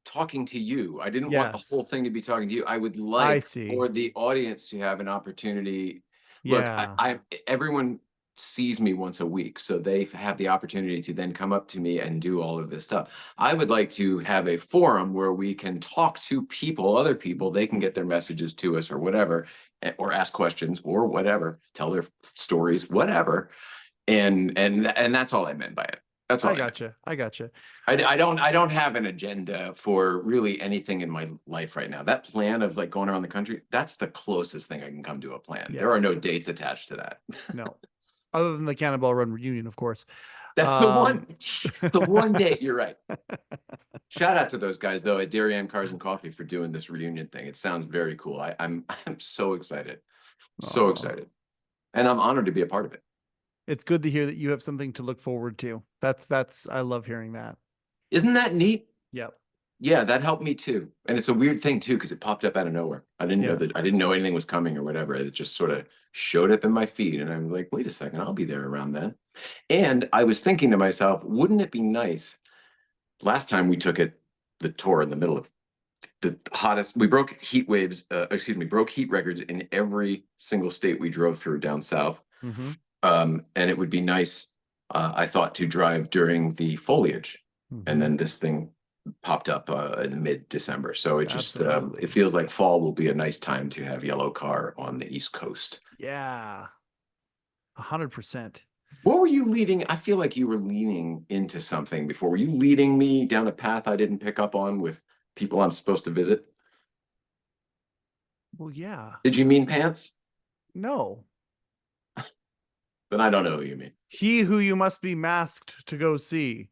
talking to you. I didn't want the Yes. whole thing to be talking to you. I would I like see. for the audience to have an opportunity. Look, Yeah. everyone sees me once a week, so they have the opportunity to then come up to me and do all of this stuff. I would like to have a forum where we can talk to people, other people. They can get their messages to us or whatever, or ask questions or whatever, tell their stories, whatever. And that's all I meant by it. That's all. I gotcha. I don't have an agenda for really anything in my life right now. That plan of like going around the country, that's the closest thing I can come to a plan. Yeah. There are no dates attached to that. No. Other than the Cannonball Run reunion, of course. That's the one date. You're right. Shout out to those guys though at Darien Cars and Coffee for doing this reunion thing. It sounds very cool. I'm so excited. So excited. And I'm honored to be a part of it. It's good to hear that you have something to look forward to. I love hearing that. Isn't that neat? Yep. Yeah, that helped me too. And it's a weird thing too, because it popped up out of nowhere. I didn't know anything was coming or whatever. It just sort of showed up in my feed. And I'm like, wait a second, I'll be there around then. And I was thinking to myself, wouldn't it be nice? Last time we took the tour in the middle of the hottest, we broke heat records in every single state we drove through down south. Mm-hmm. And it would be nice, I thought, to drive during the foliage. Mm-hmm. And then this thing popped up in mid-December. So it just, it feels like fall will be a nice time to have Yellow Car on the East Coast. Yeah. 100%. What were you leading? I feel like you were leaning into something before. Were you leading me down a path I didn't pick up on with people I'm supposed to visit? Well, yeah. Did you mean pants? No. Then I don't know who you mean. He who you must be masked to go see.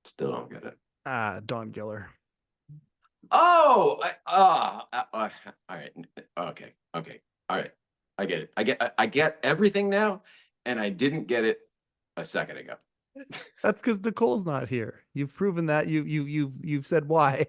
Still don't get it. Don Giller. Oh, all right. Okay. All right. I get it. I get everything now, and I didn't get it a second ago. That's because Nicole's not here. You've proven that. You've said why.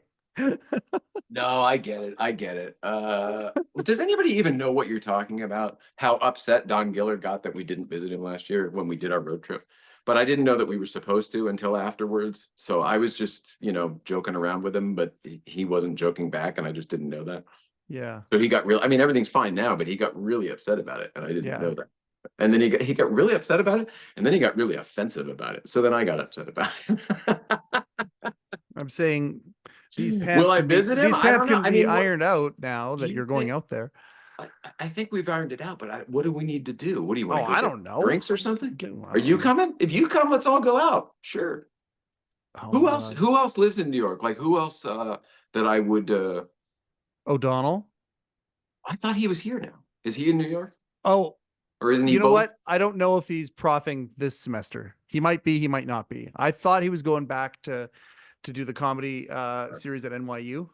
No, I get it. Does anybody even know what you're talking about? How upset Don Giller got that we didn't visit him last year when we did our road trip? But I didn't know that we were supposed to until afterwards. So I was just, joking around with him, but he wasn't joking back, and I just didn't know that. Yeah. So he got everything's fine now, but he got really upset about it, and I didn't know that. And then he got really upset about it, and then he got really offensive about it. So then I got upset about it. I'm saying these pants. Will I visit him? These pants can be ironed out now that you're going out there. I think we've ironed it out, but what do we need to do? What do you want? I don't know. Drinks or something? Are you coming? If you come, let's all go out. Sure. Who else lives in New York? Like who else that I would O'Donnell? I thought he was here now. Is he in New York? Oh, or isn't he? You know what? I don't know if he's proffing this semester. He might be, he might not be. I thought he was going back to do the comedy series at NYU.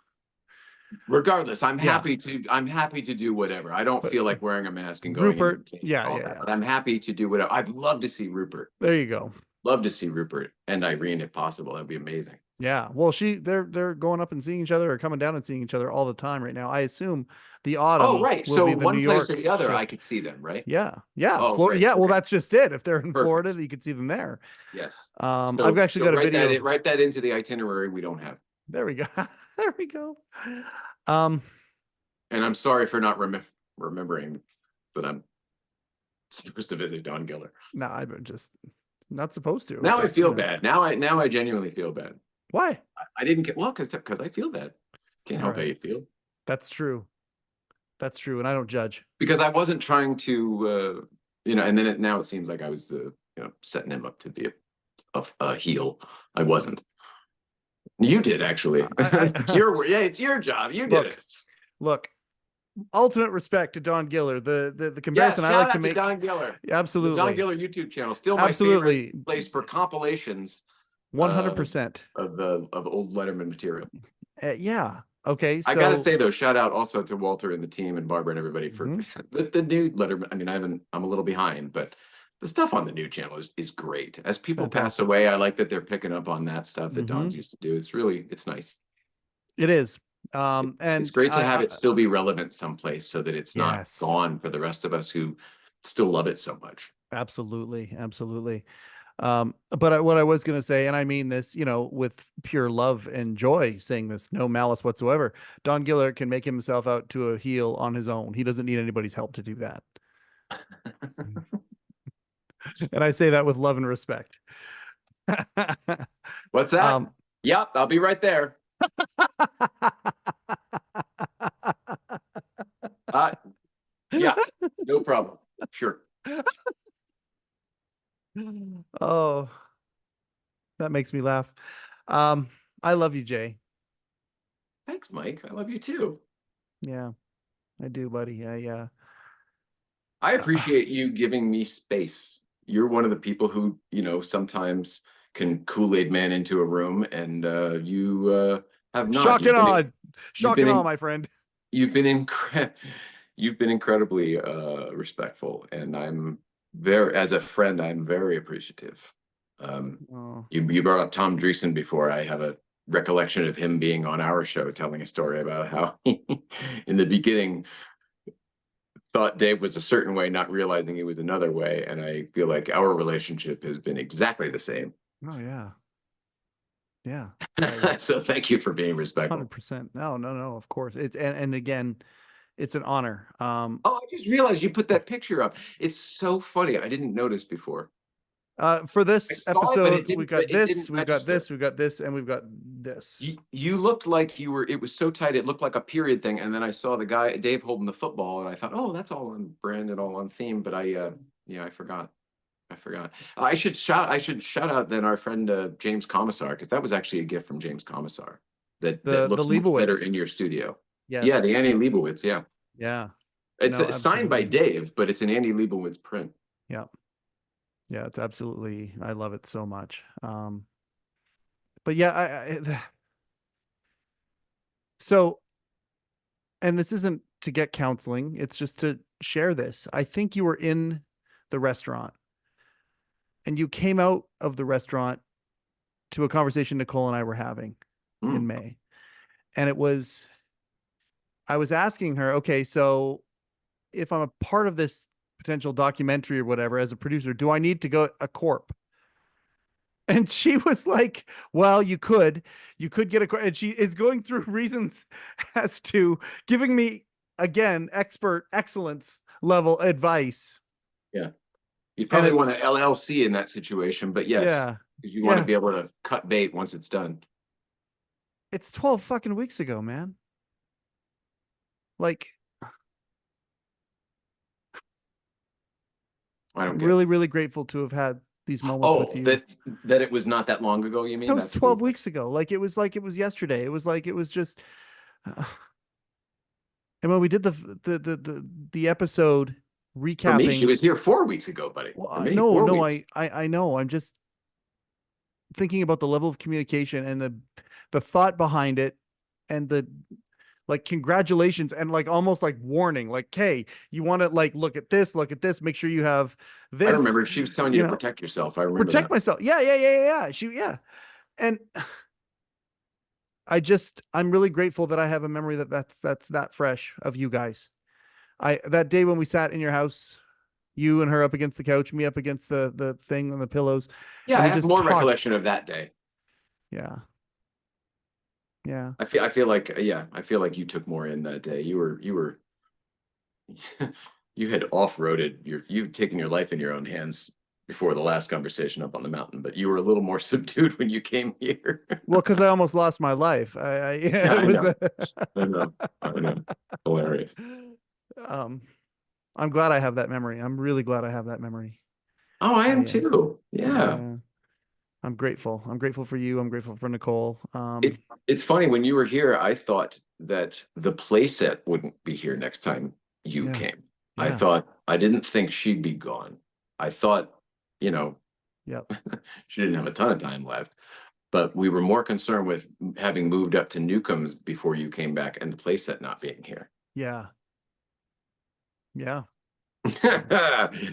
Regardless, I'm happy to do whatever. I don't feel like wearing a mask and going. Rupert, yeah. But I'm happy to do whatever. I'd love to see Rupert. There you go. Love to see Rupert and Irene if possible. That'd be amazing. Yeah. Well, they're going up and seeing each other or coming down and seeing each other all the time right now. I assume the autumn. Oh, right. So one place or the other, I could see them, right? Yeah. Yeah. Oh, Florida. Yeah. okay. Well, that's just it. If they're in Florida, you could see them there. Yes. I've actually got a video. Write that into the itinerary we don't have. There we go. There we go. And I'm sorry for not remembering that I'm supposed to visit Don Giller. No, I'm just not supposed to. Now I feel bad. Now I genuinely feel bad. Why? I didn't get because I feel bad. Can't help how you feel. That's true. That's true, and I don't judge. Because I wasn't trying to, and then now it seems like I was, setting him up to be a heel. I wasn't. You did actually. It's your job. You did it. Look, ultimate respect to Don Giller. The comparison I shout like out to make. Don Giller. Absolutely. The Don Giller YouTube channel, still my Absolutely. favorite place for compilations. 100% of old Letterman material. Yeah. Okay. So I gotta say though, shout out also to Walter and the team and Barbara and everybody for the new Letterman. I mean, I'm a little behind, but the stuff on the new channel is great. As people pass away, I like that they're picking up on that stuff that Don's used to do. It's nice. It is. And it's great to have it still be relevant someplace so that it's not gone for the rest of us who still love it so much. Absolutely. Absolutely. But what I was going to say, and I mean this, with pure love and joy saying this, no malice whatsoever, Don Giller can make himself out to a heel on his own. He doesn't need anybody's help to do that. And I say that with love and respect. What's that? Yep, I'll be right there. Yeah, no problem. Sure. Oh, that makes me laugh. I love you, Jay. Thanks, Mike. I love you too. Yeah, I do, buddy. I appreciate you giving me space. You're one of the people who, sometimes can Kool-Aid man into a room, and you have not. Shock and awe, my friend. You've been incredibly respectful, and as a friend, I'm very appreciative. You brought up Tom Dreesen before. I have a recollection of him being on our show telling a story about how he, in the beginning, thought Dave was a certain way, not realizing he was another way. And I feel like our relationship has been exactly the same. Oh, yeah. Yeah. So thank you for being respectful. 100%. No, of course. And again, it's an honor. I just realized you put that picture up. It's so funny. I didn't notice before. For this episode, we've got this, we've got this, and we've got this. You looked like it was so tight, it looked like a period thing. And then I saw the guy, Dave, holding the football, and I thought, oh, that's all on brand and all on theme. But I forgot. I should shout out then our friend James Commissar, because that was actually a gift from James Commissar that looks much better in your studio. Yes. Yeah, the Annie Leibovitz. Yeah. Yeah. It's signed by Dave, but it's an Annie Leibovitz print. Yeah. Yeah, it's absolutely, I love it so much. But yeah, so, and this isn't to get counseling, it's just to share this. I think you were in the restaurant and you came out of the restaurant to a conversation Nicole and I were having in May. And I was asking her, okay, so if I'm a part of this potential documentary or whatever, as a producer, do I need to go a corp? And she was like, well, you could get a corp. And she is going through reasons as to giving me, again, expert excellence level advice. Yeah. You'd probably want an LLC in that situation, but yes, because you want to be able to cut bait once it's done. It's 12 fucking weeks ago, man. Like, I'm really, really grateful to have had these moments with you. That it was not that long ago, you mean? That was 12 weeks ago. Like it was yesterday. It was just and when we did the episode recapping. For me, she was here 4 weeks ago, buddy. Well, I know. I'm just thinking about the level of communication and the thought behind it, and the like congratulations and like almost like warning, like, hey, you want to like look at this, make sure you have this. I remember she was telling you to protect yourself. I remember protect myself. Yeah. And I'm really grateful that I have a memory that's that fresh of you guys. That day when we sat in your house, you and her up against the couch, me up against the thing on the pillows. Yeah, I have more recollection of that day. Yeah. I feel like you took more in that day. You were you had off-roaded, you'd taken your life in your own hands before the last conversation up on the mountain, but you were a little more subdued when you came here. Well, because I almost lost my life. I know. Hilarious. I'm glad I have that memory. I'm really glad I have that memory. Oh, I am too. Yeah. I'm grateful. I'm grateful for you. I'm grateful for Nicole. It's funny, when you were here, I thought that the playset wouldn't be here next time you Yeah. came. Yeah. I didn't think she'd be gone. I thought, you know, Yep. she didn't have a ton of time left, but we were more concerned with having moved up to Newcomb's before you came back and the playset not being here. Yeah. Yeah.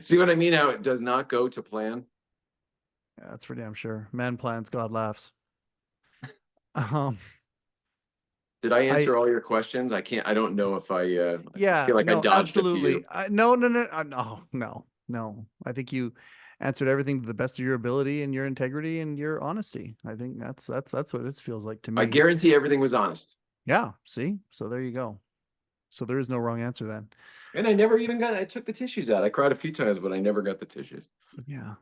See what I mean? How it does not go to plan. Yeah, that's for damn sure. Man plans, God laughs. Um, Did I I answer all your questions? I don't know if I yeah, feel like I no, dodged a few. absolutely. No. I think you answered everything to the best of your ability and your integrity and your honesty. I think that's what this feels like to I me. guarantee everything was honest. Yeah. See, so there you go. So there is no wrong answer then. And I took the tissues out. I cried a few times, but I never got the tissues. Yeah.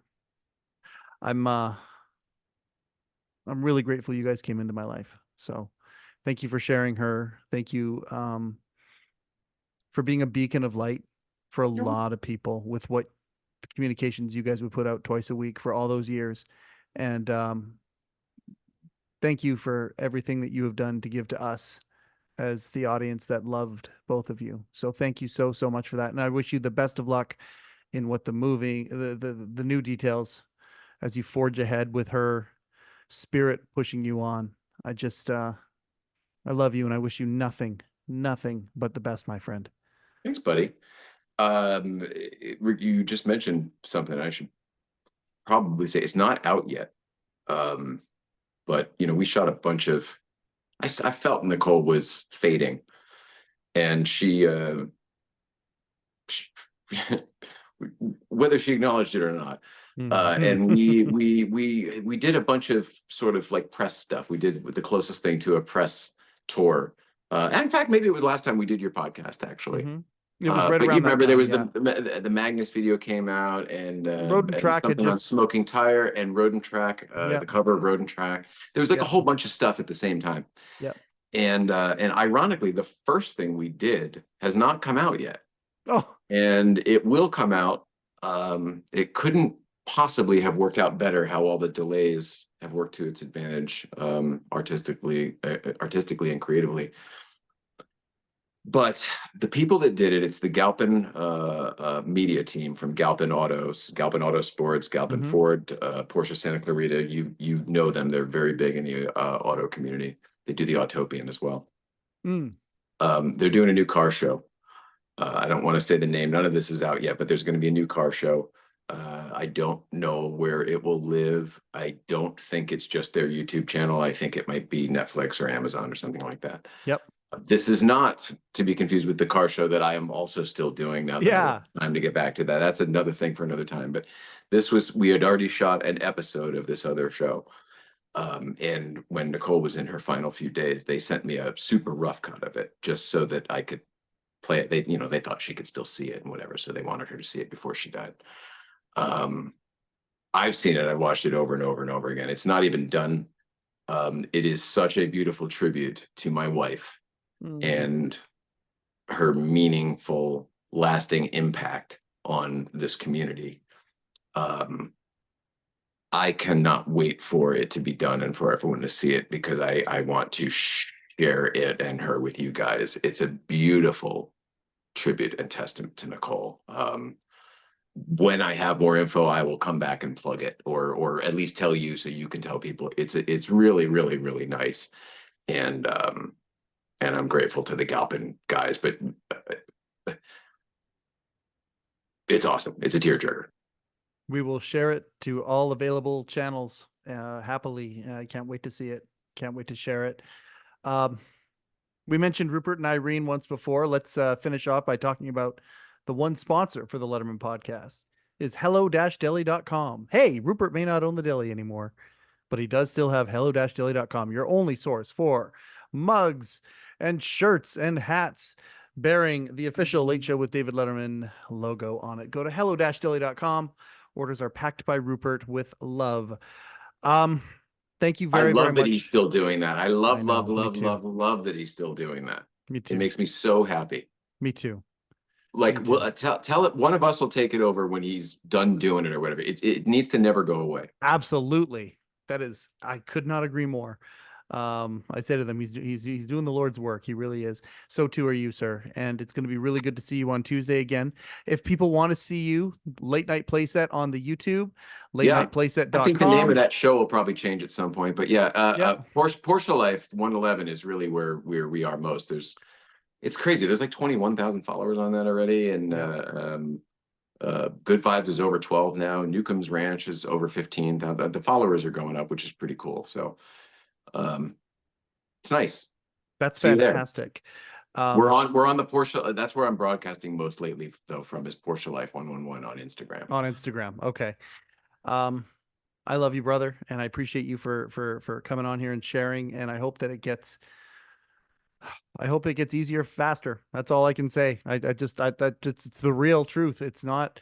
I'm really grateful you guys came into my life. So thank you for sharing her. Thank you for being a beacon of light for a lot of people with what communications you guys would put out twice a week for all those years. And thank you for everything that you have done to give to us as the audience that loved both of you. So thank you so much for that. And I wish you the best of luck in what the movie, the new details as you forge ahead with her spirit pushing you on. I just I love you and I wish you nothing but the best, my friend. Thanks, buddy. You just mentioned something I should probably say. It's not out yet. But we shot a bunch of, I felt Nicole was fading, and she whether she acknowledged it or not. And we did a bunch of sort of like press stuff. We did the closest thing to a press tour. In fact, maybe it was last time we did your podcast, actually. It was right but around you remember that there time, was the Magnus video came out, and Road and Track had something on just Smoking Tire and Road and Track, the cover of Road and Track. There was like a whole bunch of stuff at the same time. Yeah. And ironically, the first thing we did has not come out yet. Oh. And it will come out. It couldn't possibly have worked out better how all the delays have worked to its advantage, artistically and creatively. But the people that did it, it's the Galpin media team from Galpin Autos, Galpin Autosports, Galpin Ford, Porsche Santa Clarita. You know them. They're very big in the auto community. They do the Autopian as well. They're doing a new car show. I don't want to say the name. None of this is out yet, but there's going to be a new car show. I don't know where it will live. I don't think it's just their YouTube channel. I think it might be Netflix or Amazon or something like that. Yep. This is not to be confused with the car show that I am also still doing now. Time to get back to that. That's another thing for another time. But we had already shot an episode of this other show. And when Nicole was in her final few days, they sent me a super rough cut of it just so that I could play it. They thought she could still see it and whatever. So they wanted her to see it before she died. I've seen it. I've watched it over and over and over again. It's not even done. It is such a beautiful tribute to my wife and her meaningful, lasting impact on this community. I cannot wait for it to be done and for everyone to see it, because I want to share it and her with you guys. It's a beautiful tribute and testament to Nicole. When I have more info, I will come back and plug it, or at least tell you so you can tell people. It's really, really, really nice. And I'm grateful to the Galpin guys, but it's awesome. It's a tearjerker. We will share it to all available channels happily. I can't wait to see it. Can't wait to share it. We mentioned Rupert and Irene once before. Let's finish off by talking about the one sponsor for the Letterman podcast is hello-deli.com. Hey, Rupert may not own the deli anymore, but he does still have hello-deli.com, your only source for mugs and shirts and hats bearing the official Late Show with David Letterman logo on it. Go to hello-deli.com. Orders are packed by Rupert with love. Thank you very, very much. I love that he's still doing that. I love that he's still doing that. Me too. It makes me so happy. Me too. Like, well, tell it. One of us will take it over when he's done doing it or whatever. It needs to never go away. Absolutely. I could not agree more. I say to them, he's doing the Lord's work. He really is. So too are you, sir. And it's going to be really good to see you on Tuesday again. If people want to see you, Late Night Playset on the YouTube, I think the name of latenightplayset.com. that show will probably change at some point, but yeah, Yeah. Porsche Life 111 is really where we are most. It's crazy. There's like 21,000 followers on that already, and Good Vibes is over 12 now. Newcomb's Ranch is over 15. The followers are going up, which is pretty cool. So, it's nice. That's See you there. fantastic. We're on the Porsche. That's where I'm broadcasting most lately, though, from is Porsche Life 111 on Instagram. On Instagram. Okay. I love you, brother, and I appreciate you for coming on here and sharing. And I hope that it gets easier faster. That's all I can say. It's the real truth. It's not.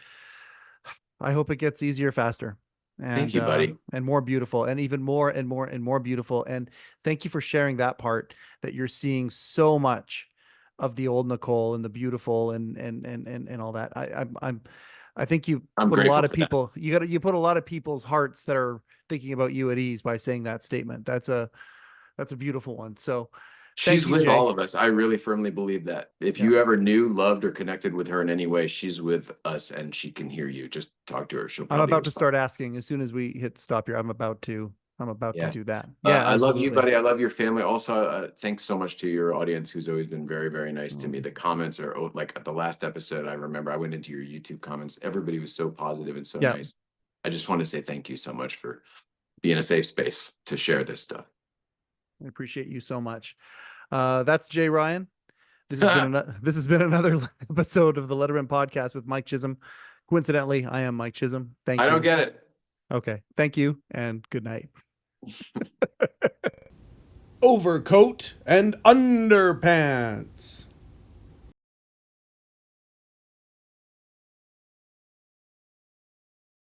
I hope it gets easier faster. And, thank you, buddy. And more beautiful, and even more and more and more beautiful. And thank you for sharing that part, that you're seeing so much of the old Nicole and the beautiful and all that. I think you put a lot of people, you put a lot of people's hearts that are thinking about you at ease by saying that statement. That's a beautiful one. So she's with all of us. I really firmly believe that. If you ever knew, loved, or connected with her in any way, she's with us and she can hear you. Just talk to her. I'm about to start asking as soon as we hit stop here. I'm about to do that. Yeah, I love you, buddy. I love your family. Also, thanks so much to your audience, who's always been very, very nice to me. The comments are like at the last episode. I remember I went into your YouTube comments. Everybody was so positive and so nice. I just want to say thank you so much for being a safe space to share this stuff. I appreciate you so much. That's Jay Ryan. This has been another episode of the Letterman Podcast with Mike Chisholm. Coincidentally, I am Mike Chisholm. Thank you. I don't get it. Okay. Thank you and good night. Overcoat and underpants.